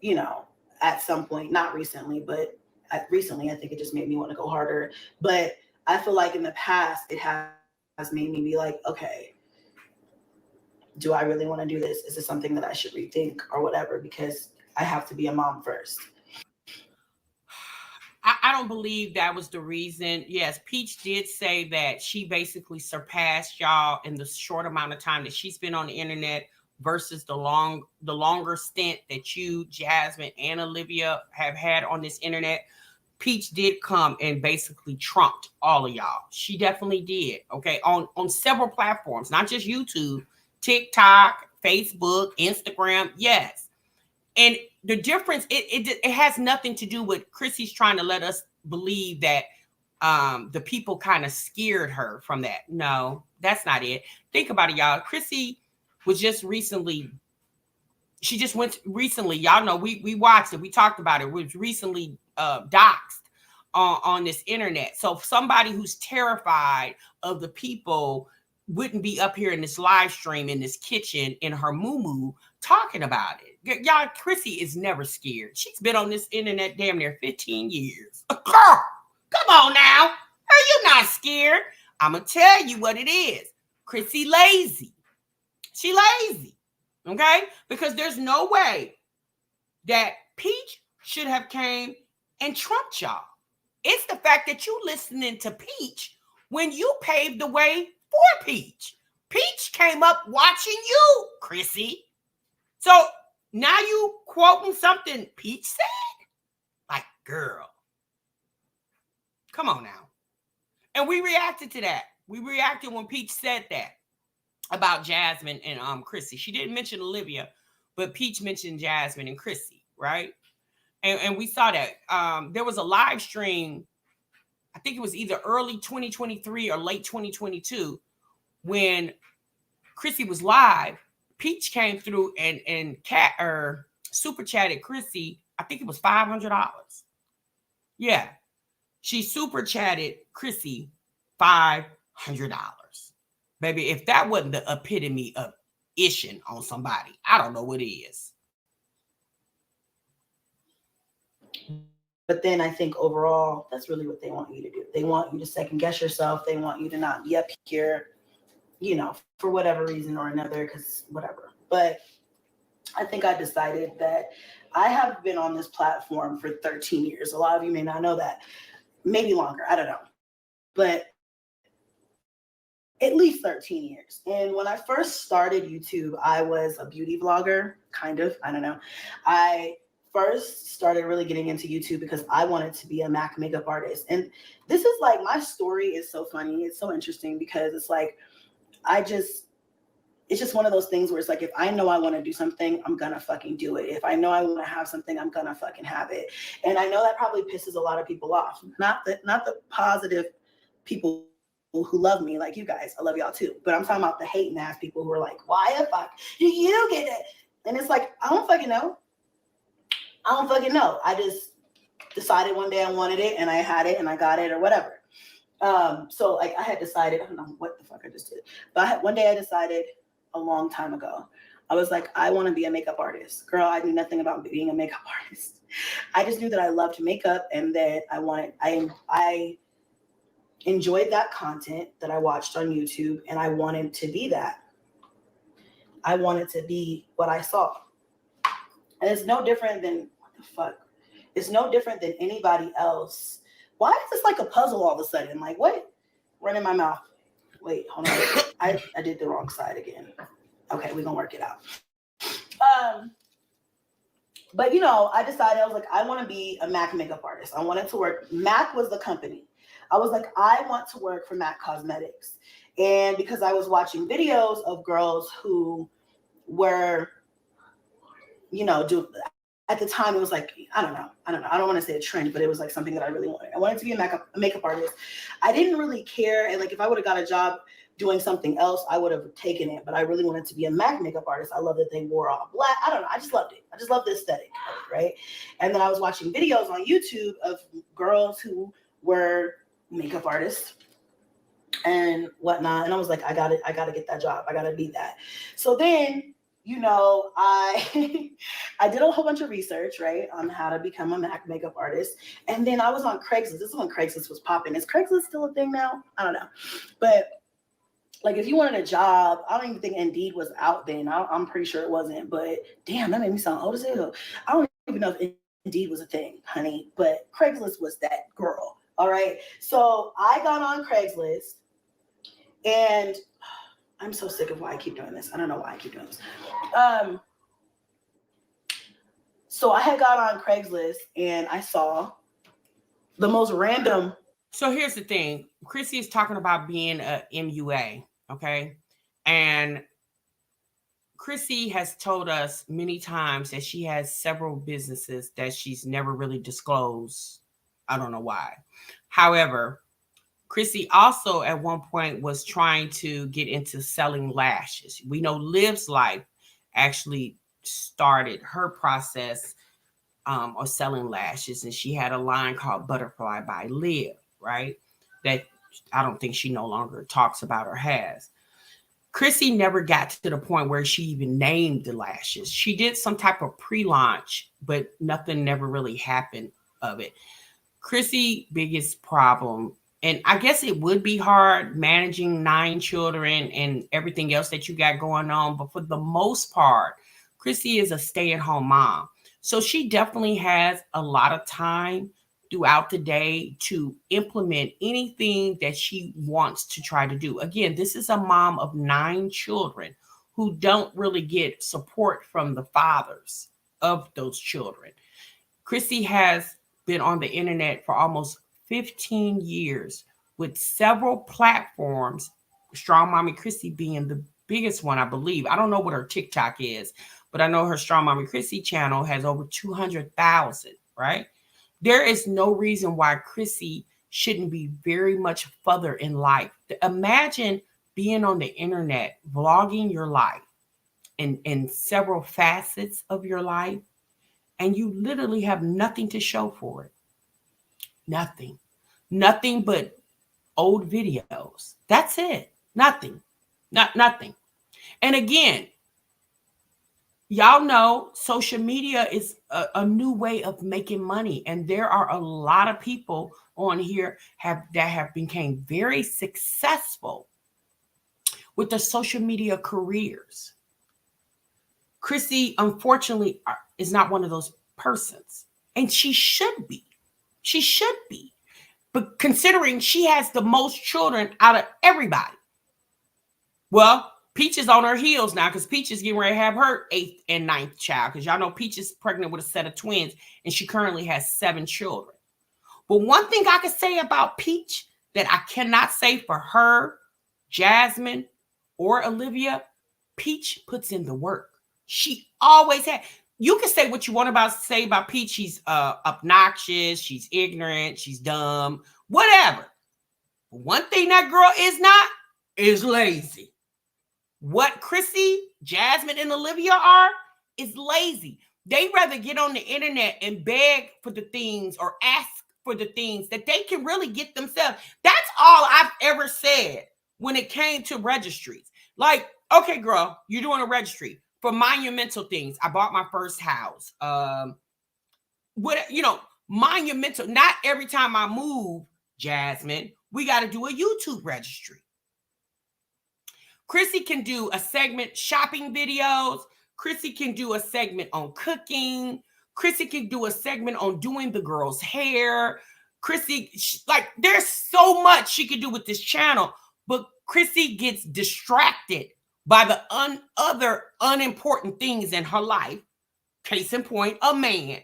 you know, at some point, not recently, but recently, I think it just made me want to go harder. But I feel like in the past, it has made me be like, okay, do I really want to do this? Is this something that I should rethink or whatever? Because I have to be a mom first. I don't believe that was the reason. Yes, Peach did say that she basically surpassed y'all in the short amount of time that she's been on the internet versus the longer stint that you, Jasmine, and Olivia have had on this internet. Peach did come and basically trumped all of y'all. She definitely did. Okay, on several platforms, not just YouTube, TikTok, Facebook, Instagram. Yes. And the difference, it has nothing to do with Chrissy's trying to let us believe that the people kind of scared her from that. No, that's not it. Think about it, y'all. Chrissy was just recently she just went recently. Y'all know we watched it. We talked about it. It was recently doxxed on this internet. So somebody who's terrified of the people wouldn't be up here in this live stream in this kitchen in her muumuu talking about it. Y'all, Chrissy is never scared. She's been on this internet damn near 15 years. Girl, come on now. Are you not scared? I'm going to tell you what it is. Chrissy lazy. She lazy. Okay? Because there's no way that Peach should have came and trumped y'all. It's the fact that you listening to Peach when you paved the way for Peach. Peach came up watching you, Chrissy. So now you quoting something Peach said? Like, girl. Come on now. And we reacted to that. We reacted when Peach said that about Jasmine and Chrissy. She didn't mention Olivia, but Peach mentioned Jasmine and Chrissy, right? And we saw that. There was a live stream, I think it was either early 2023 or late 2022, when Chrissy was live. Peach came through and super chatted Chrissy. I think it was $500. Yeah. She super chatted Chrissy $500. Baby, if that wasn't the epitome of ishing on somebody, I don't know what is. But then I think overall, that's really what they want you to do. They want you to second guess yourself. They want you to not be up here, you know, for whatever reason or another, because whatever. But I think I decided that I have been on this platform for 13 years. A lot of you may not know that. Maybe longer. I don't know. But at least 13 years. And when I first started YouTube, I was a beauty vlogger, kind of. I don't know. I first started really getting into YouTube because I wanted to be a MAC makeup artist. And this is like, my story is so funny. It's so interesting because it's like, it's just one of those things where it's like, if I know I want to do something, I'm going to fucking do it. If I know I want to have something, I'm going to fucking have it. And I know that probably pisses a lot of people off. Not the positive people who love me, like you guys. I love y'all too. But I'm talking about the hating ass people who are like, why the fuck do you get it? And it's like, I don't fucking know. I just decided one day I wanted it and I had it and I got it or whatever. So like I had decided, I don't know what the fuck I just did, but one day I decided a long time ago, I was like, I want to be a makeup artist. Girl, I knew nothing about being a makeup artist. I just knew that I loved makeup and that I enjoyed that content that I watched on YouTube, and I wanted to be that. I wanted to be what I saw. And it's no different than, what the fuck? It's no different than anybody else. Why is this like a puzzle all of a sudden? Like, what? Run in my mouth. Wait, hold on. I did the wrong side again. Okay, we're going to work it out. But, you know, I decided, I was like, I want to be a MAC makeup artist. I wanted to work. MAC was the company. I was like, I want to work for MAC Cosmetics. And because I was watching videos of girls who were, you know, at the time, it was like, I don't know. I don't want to say a trend, but it was like something that I really wanted. I wanted to be a makeup artist. I didn't really care. And like, if I would have got a job doing something else, I would have taken it. But I really wanted to be a MAC makeup artist. I love that they wore all black. I don't know. I just loved it. I just loved the aesthetic of it, right? And then I was watching videos on YouTube of girls who were makeup artists and whatnot. And I was like, I gotta get that job. I gotta be that. So then, you know, I did a whole bunch of research, right, on how to become a MAC makeup artist. And then I was on Craigslist. This is when Craigslist was popping. Is Craigslist still a thing now? I don't know. But like, if you wanted a job, I don't even think Indeed was out then. I'm pretty sure it wasn't. But damn, that made me sound old as hell. I don't even know if Indeed was a thing, honey. But Craigslist was that girl. All right. So I got on Craigslist, and I'm so sick of why I keep doing this. I don't know why I keep doing this. So I had got on Craigslist and I saw the most random. So here's the thing. Chrissy is talking about being a MUA, okay? And Chrissy has told us many times that she has several businesses that she's never really disclosed. I don't know why. However, Chrissy also at one point was trying to get into selling lashes. We know Liv's Life actually started her process of selling lashes, and she had a line called Butterfly by Liv, right? That I don't think she no longer talks about or has. Chrissy never got to the point where she even named the lashes. She did some type of pre-launch, but nothing never really happened of it. Chrissy's biggest problem, and I guess it would be hard managing 9 children and everything else that you got going on, but for the most part, Chrissy is a stay-at-home mom. So she definitely has a lot of time throughout the day to implement anything that she wants to try to do. Again, this is a mom of 9 children who don't really get support from the fathers of those children. Chrissy has been on the internet for almost 15 years with several platforms, StrongMommy Chrissy being the biggest one, I believe. I don't know what her TikTok is, but I know her StrongMommy Chrissy channel has over 200,000, right? There is no reason why Chrissy shouldn't be very much further in life. Imagine being on the internet, vlogging your life and several facets of your life, and you literally have nothing to show for it. Nothing. Nothing but old videos. That's it. Nothing. Nothing. And again, y'all know social media is a new way of making money. And there are a lot of people on here that have become very successful with their social media careers. Chrissy, unfortunately, is not one of those persons. And she should be. She should be. But considering she has the most children out of everybody. Well, Peach is on her heels now because Peach is getting ready to have her 8th and 9th child. Because y'all know Peach is pregnant with a set of twins and she currently has 7 children. But one thing I can say about Peach that I cannot say for her, Jasmine, or Olivia, Peach puts in the work. She always had. You can say what you want say about Peach. She's obnoxious, she's ignorant, she's dumb, whatever. But one thing that girl is not is lazy. What Chrissy, Jasmine, and Olivia are is lazy. They rather get on the internet and beg for the things or ask for the things that they can really get themselves. That's all I've ever said when it came to registries. Like, okay, girl, you're doing a registry for monumental things. I bought my first house. Monumental. Not every time I move, Jasmine, we got to do a YouTube registry. Chrissy can do a segment shopping videos. Chrissy can do a segment on cooking. Chrissy can do a segment on doing the girl's hair. Chrissy, there's so much she can do with this channel, but Chrissy gets distracted by the other unimportant things in her life. Case in point, a man.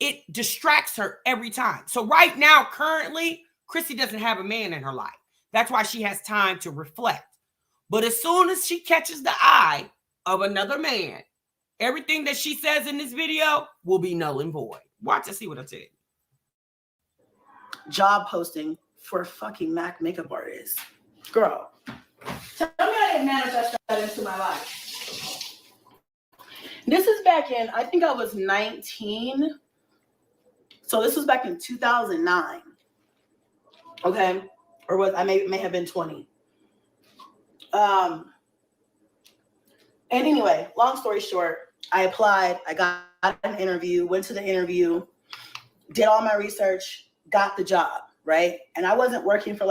It distracts her every time. So right now, currently, Chrissy doesn't have a man in her life. That's why she has time to reflect. But as soon as she catches the eye of another man, everything that she says in this video will be null and void. Watch and see what I tell you. Job posting for fucking Mac makeup artists. Girl, tell me I didn't manifest that into my life. This is back in, I think I was 19. So this was back in 2009. Okay? Or I may have been 20. And anyway, long story short, I applied, I got an interview, went to the interview, did all my research, got the job, right? And I wasn't working for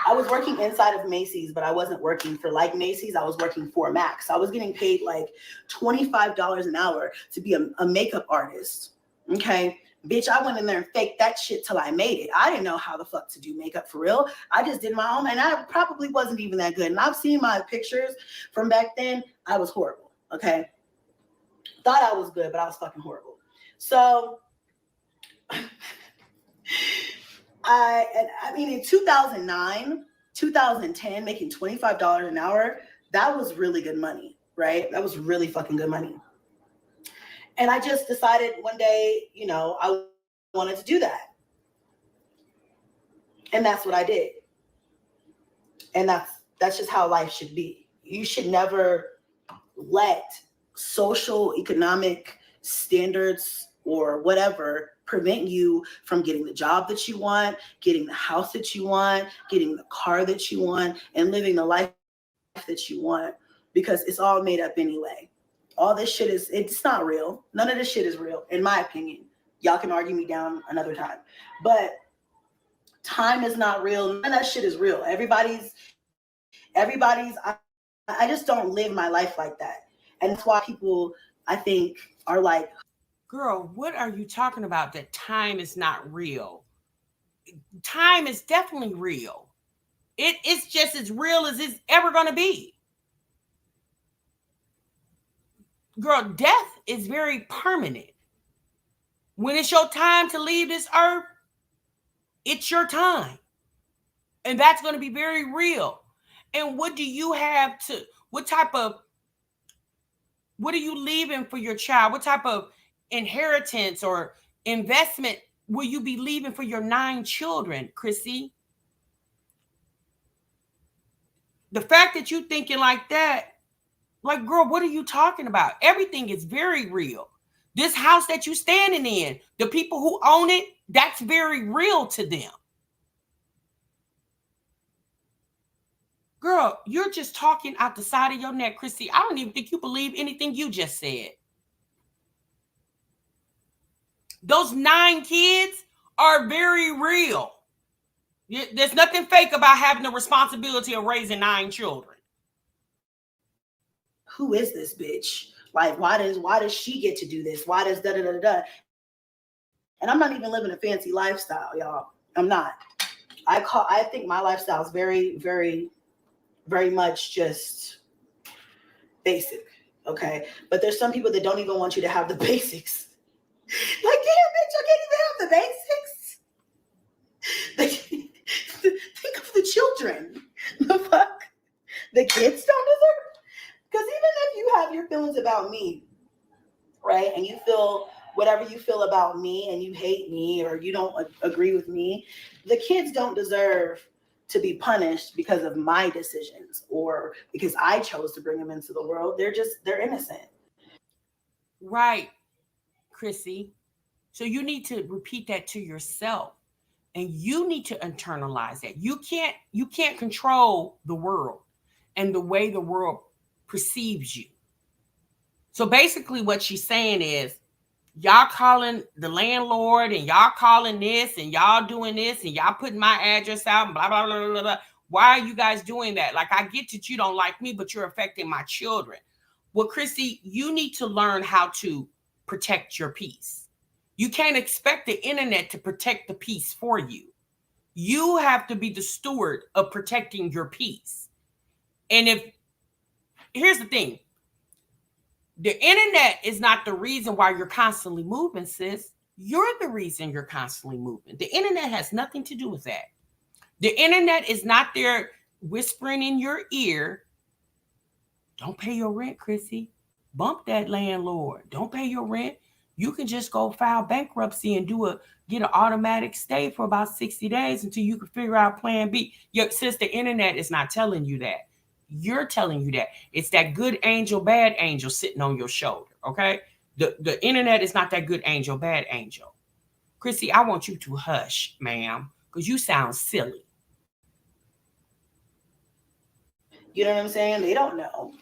I was working inside of Macy's, but I wasn't working for Macy's. I was working for Max. I was getting paid $25 an hour to be a makeup artist. Okay. Bitch, I went in there and faked that shit till I made it. I didn't know how the fuck to do makeup for real. I just did my own, and I probably wasn't even that good. And I've seen my pictures from back then. I was horrible, okay? Thought I was good, but I was fucking horrible. So, in 2009, 2010, making $25 an hour, that was really good money, right? That was really fucking good money. And I just decided one day, I wanted to do that. And that's what I did. And that's just how life should be. You should never let social economic standards or whatever prevent you from getting the job that you want, getting the house that you want, getting the car that you want, and living the life that you want, because it's all made up anyway. All this shit it's not real. None of this shit is real, in my opinion. Y'all can argue me down another time. But time is not real. None of that shit is real. Everybody's, I just don't live my life like that. And that's why people, I think, are like, girl, what are you talking about? That time is not real. Time is definitely real. It's just as real as it's ever going to be. Girl, death is very permanent. When it's your time to leave this earth, it's your time. And that's going to be very real. And what do you have to, what are you leaving for your child? What type of inheritance or investment will you be leaving for your 9 children, Chrissy? The fact that you thinking like that, like, girl, what are you talking about? Everything is very real. This house that you standing in, the people who own it, that's very real to them. Girl, you're just talking out the side of your neck, Chrissy. I don't even think you believe anything you just said. Those 9 kids are very real. There's nothing fake about having the responsibility of raising 9 children. Who is this bitch? Like, why does she get to do this? Why does da da da da? And I'm not even living a fancy lifestyle, y'all. I'm not. I think my lifestyle is very, very, very much just basic. Okay. But there's some people that don't even want you to have the basics. Like, damn, bitch, I can't even have the basics. Think of the children. The fuck? The kids don't deserve. Because even if you have your feelings about me, right, and you feel whatever you feel about me and you hate me or you don't agree with me, the kids don't deserve to be punished because of my decisions or because I chose to bring them into the world. They're innocent. Right, Chrissy. So you need to repeat that to yourself. And you need to internalize that. You can't control the world and the way the world perceives you. So basically what she's saying is, y'all calling the landlord and y'all calling this and y'all doing this and y'all putting my address out and blah, blah, blah, blah, blah. Why are you guys doing that? Like, I get that you don't like me, but you're affecting my children. Well, Chrissy, you need to learn how to protect your peace. You can't expect the internet to protect the peace for you. You have to be the steward of protecting your peace. And here's the thing. The internet is not the reason why you're constantly moving, sis. You're the reason you're constantly moving. The internet has nothing to do with that. The internet is not there whispering in your ear, don't pay your rent, Chrissy. Bump that landlord. Don't pay your rent. You can just go file bankruptcy and get an automatic stay for about 60 days until you can figure out plan B. Sis, the internet is not telling you that. You're telling you that. It's that good angel, bad angel sitting on your shoulder, okay? The internet is not that good angel, bad angel. Chrissy, I want you to hush, ma'am, because you sound silly. You know what I'm saying? They don't know.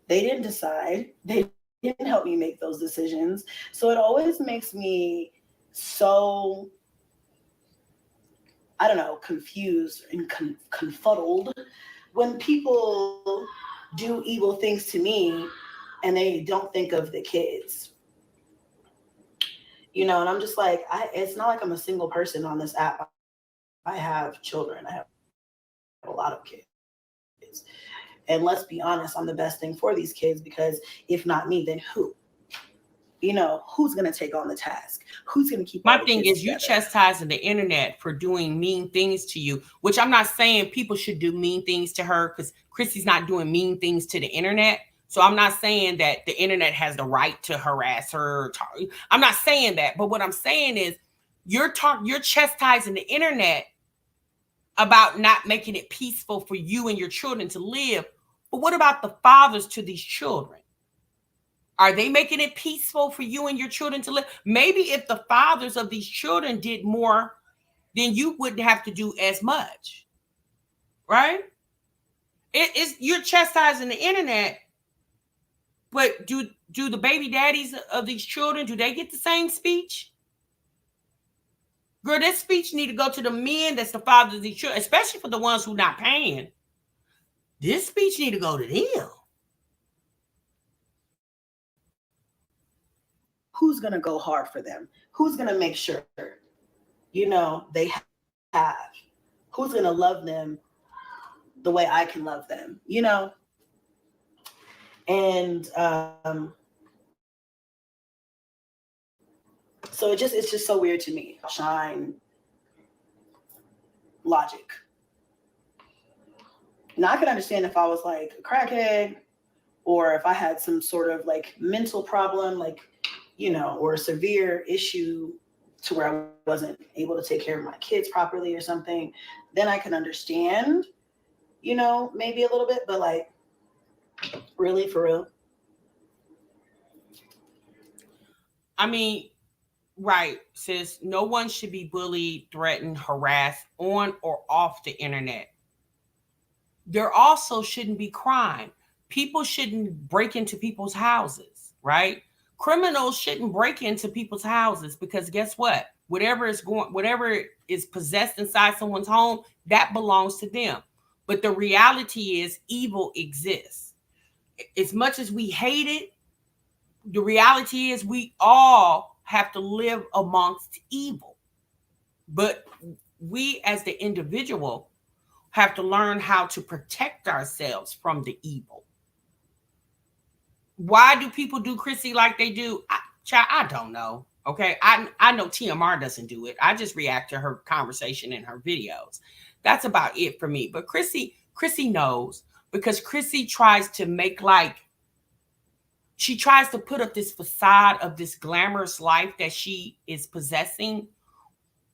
They didn't decide. They didn't help me make those decisions. So it always makes me so, I don't know, confused and confuddled when people do evil things to me and they don't think of the kids. You know, and I'm just like, it's not like I'm a single person on this app. I have children. I have a lot of kids. And let's be honest, I'm the best thing for these kids, because if not me, then who? You know, who's going to take on the task? Who's going to keep? My thing is, you chastising the internet for doing mean things to you, which I'm not saying people should do mean things to her, because Chrissy's not doing mean things to the internet. So I'm not saying that the internet has the right to harass her. I'm not saying that. But what I'm saying is you're chastising the internet about not making it peaceful for you and your children to live. But what about the fathers to these children? Are they making it peaceful for you and your children to live? Maybe if the fathers of these children did more, then you wouldn't have to do as much, right? You're chastising the internet, but do the baby daddies of these children, do they get the same speech? Girl, this speech need to go to the men that's the fathers of these children, especially for the ones who not paying. This speech need to go to them. Who's going to go hard for them? Who's going to make sure, they have? Who's going to love them the way I can love them, And so it's just so weird to me. Shine logic. Now I could understand if I was like a crackhead, or if I had some sort of like mental problem, like, or a severe issue to where I wasn't able to take care of my kids properly or something, then I can understand, maybe a little bit, but like, really, for real? I mean, right, sis, no one should be bullied, threatened, harassed on or off the internet. There also shouldn't be crime. People shouldn't break into people's houses, right? Criminals shouldn't break into people's houses, because guess what? Whatever is possessed inside someone's home, that belongs to them. But the reality is evil exists. As much as we hate it, the reality is we all have to live amongst evil. But we as the individual have to learn how to protect ourselves from the evil. Why do people do Chrissy like they do? I don't know. Okay. I know TMR doesn't do it. I just react to her conversation in her videos. That's about it for me. But Chrissy knows, because Chrissy tries to make she tries to put up this facade of this glamorous life that she is possessing,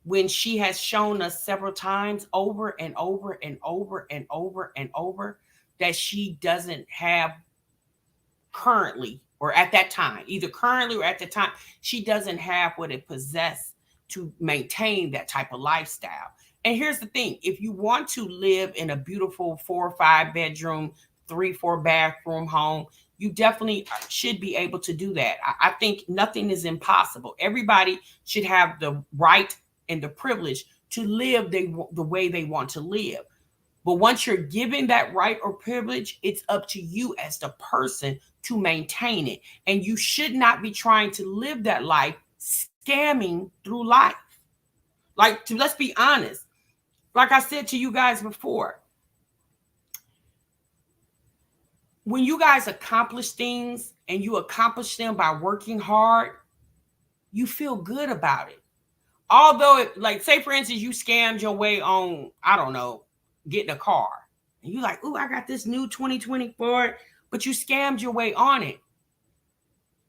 when she has shown us several times over and over and over and over and over that she doesn't have currently, or at that time, either currently or at the time, she doesn't have what it possesses to maintain that type of lifestyle. And here's the thing: if you want to live in a beautiful 4 or 5 bedroom, 3-4 bathroom home, you definitely should be able to do that. I think nothing is impossible. Everybody should have the right and the privilege to live the way they want to live. But once you're given that right or privilege, it's up to you as the person to maintain it. And you should not be trying to live that life scamming through life. Let's be honest. Like I said to you guys before, when you guys accomplish things and you accomplish them by working hard, you feel good about it. Although, say for instance, you scammed your way on, I don't know, getting a car. And you're like, ooh, I got this new 2024, but you scammed your way on it.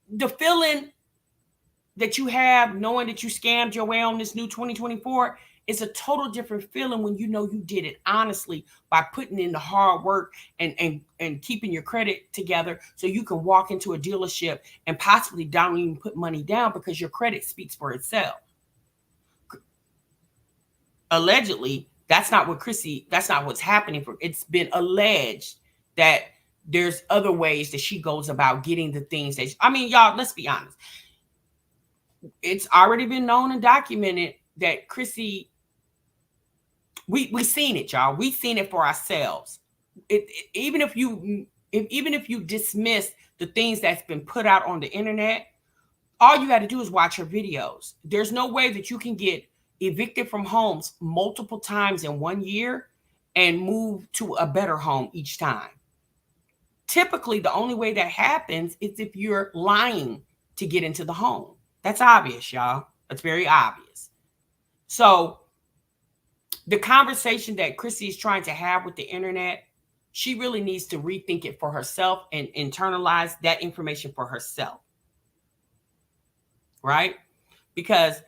The feeling that you have knowing that you scammed your way on this new 2024 is a total different feeling when you know you did it honestly by putting in the hard work and keeping your credit together so you can walk into a dealership and possibly don't even put money down because your credit speaks for itself. Allegedly, that's not what's happening. It's been alleged that there's other ways that she goes about getting the things that y'all, let's be honest. It's already been known and documented that Chrissy, we seen it, y'all. We've seen it for ourselves. Even if you dismiss the things that's been put out on the internet, all you got to do is watch her videos. There's no way that you can get evicted from homes multiple times in 1 year and move to a better home each time. Typically, the only way that happens is if you're lying to get into the home. That's obvious, y'all. That's very obvious. So the conversation that Chrissy is trying to have with the internet, she really needs to rethink it for herself and internalize that information for herself. Right? Because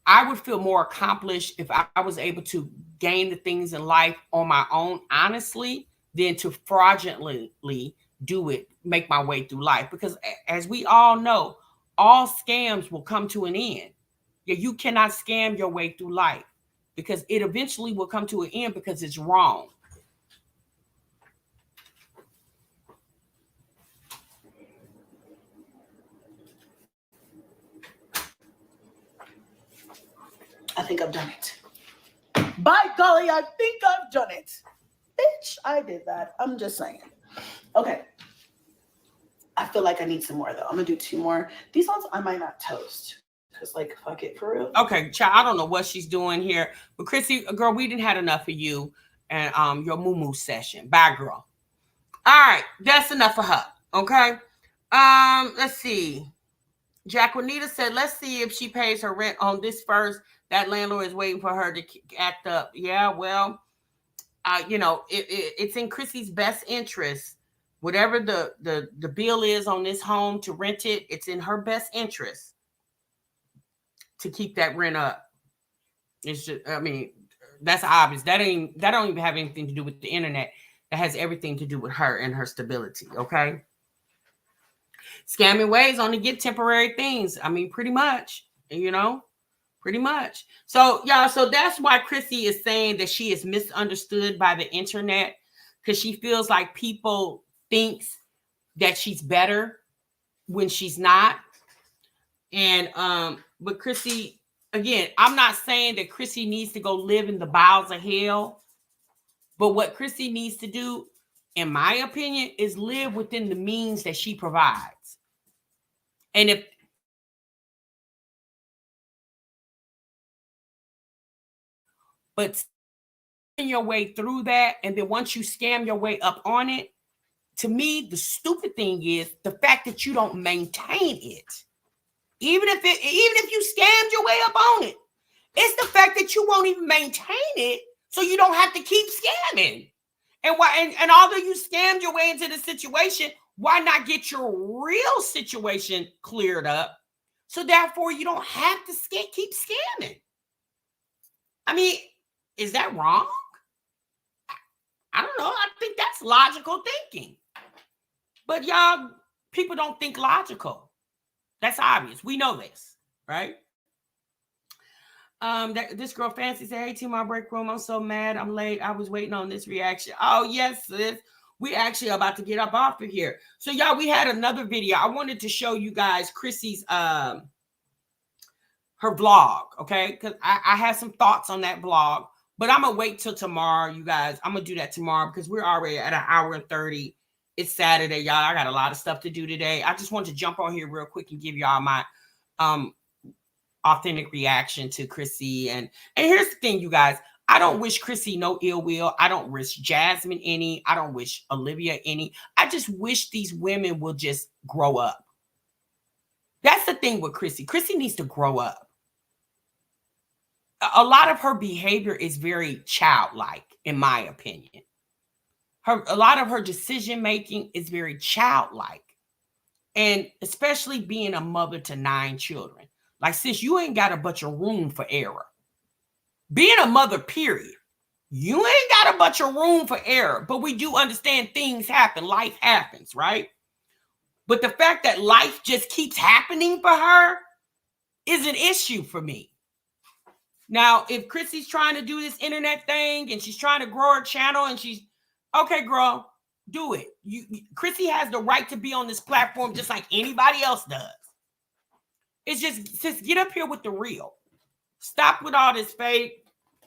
I would feel more accomplished if I was able to gain the things in life on my own, honestly, than to fraudulently do it, make my way through life. Because as we all know, all scams will come to an end. Yeah, you cannot scam your way through life because it eventually will come to an end because it's wrong. I think I've done it. By golly, I think I've done it. Bitch, I did that. I'm just saying. Okay. I feel like I need some more, though. I'm going to do 2 more. These ones I might not toast. Because, like, fuck it, for real. Okay, child, I don't know what she's doing here. But, Chrissy, girl, we didn't had enough of you and your moo-moo session. Bye, girl. All right, that's enough for her. Okay? Let's see. Jacquelinita said, let's see if she pays her rent on this first. That landlord is waiting for her to act up. Yeah, well, it's in Chrissy's best interest. Whatever the bill is on this home to rent it, it's in her best interest to keep that rent up. It's just, I mean, that's obvious. That don't even have anything to do with the internet. That has everything to do with her and her stability. Okay. Scamming ways only get temporary things. I mean, pretty much, pretty much. So, y'all, so that's why Chrissy is saying that she is misunderstood by the internet, because she feels like people thinks that she's better when she's not. And, but Chrissy, again, I'm not saying that Chrissy needs to go live in the bowels of hell, but what Chrissy needs to do, in my opinion, is live within the means that she provides. And if but your way through that, and then once you scam your way up on it, to me, the stupid thing is the fact that you don't maintain it. Even if you scammed your way up on it, it's the fact that you won't even maintain it, so you don't have to keep scamming. And why? And although you scammed your way into the situation, why not get your real situation cleared up? So therefore, you don't have to keep scamming. I mean, is that wrong? I don't know. I think that's logical thinking. But y'all, people don't think logical. That's obvious. We know this, right? This girl Fancy said, hey, team, my break room. I'm so mad. I'm late. I was waiting on this reaction. Oh, yes, sis. We actually are about to get up off of here. So, y'all, we had another video. I wanted to show you guys Chrissy's her vlog, okay? Because I have some thoughts on that vlog. But I'm going to wait till tomorrow, you guys. I'm going to do that tomorrow because we're already at 1 hour and 30. It's Saturday, y'all. I got a lot of stuff to do today. I just wanted to jump on here real quick and give y'all my authentic reaction to Chrissy. And here's the thing, you guys. I don't wish Chrissy no ill will. I don't wish Jasmine any. I don't wish Olivia any. I just wish these women will just grow up. That's the thing with Chrissy. Chrissy needs to grow up. A lot of her behavior is very childlike, in my opinion. A lot of her decision making is very childlike. And especially being a mother to 9 children. Like, sis, you ain't got a bunch of room for error. Being a mother, period. You ain't got a bunch of room for error. But we do understand things happen. Life happens, right? But the fact that life just keeps happening for her is an issue for me. Now, if Chrissy's trying to do this internet thing and she's trying to grow her channel and she's, okay, girl, do it. Chrissy has the right to be on this platform just like anybody else does. It's just get up here with the real. Stop with all this fake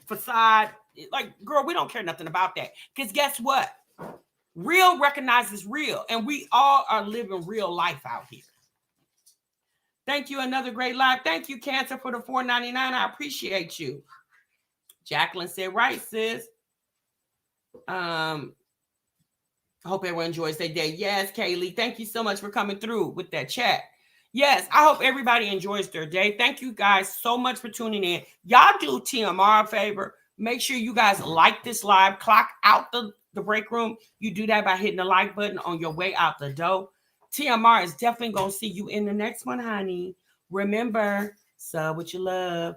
facade. Like, girl, we don't care nothing about that. Because guess what? Real recognizes real. And we all are living real life out here. Thank you. Another great live. Thank you, Cancer, for the $4.99. I appreciate you. Jacqueline said, right, sis. I hope everyone enjoys their day. Yes, Kaylee. Thank you so much for coming through with that chat. Yes, I hope everybody enjoys their day. Thank you guys so much for tuning in. Y'all do TMR a favor. Make sure you guys like this live. Clock out the break room. You do that by hitting the like button on your way out the door. TMR is definitely going to see you in the next one, honey. Remember, sub what you love.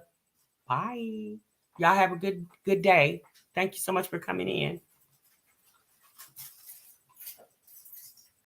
Bye. Y'all have a good day. Thank you so much for coming in.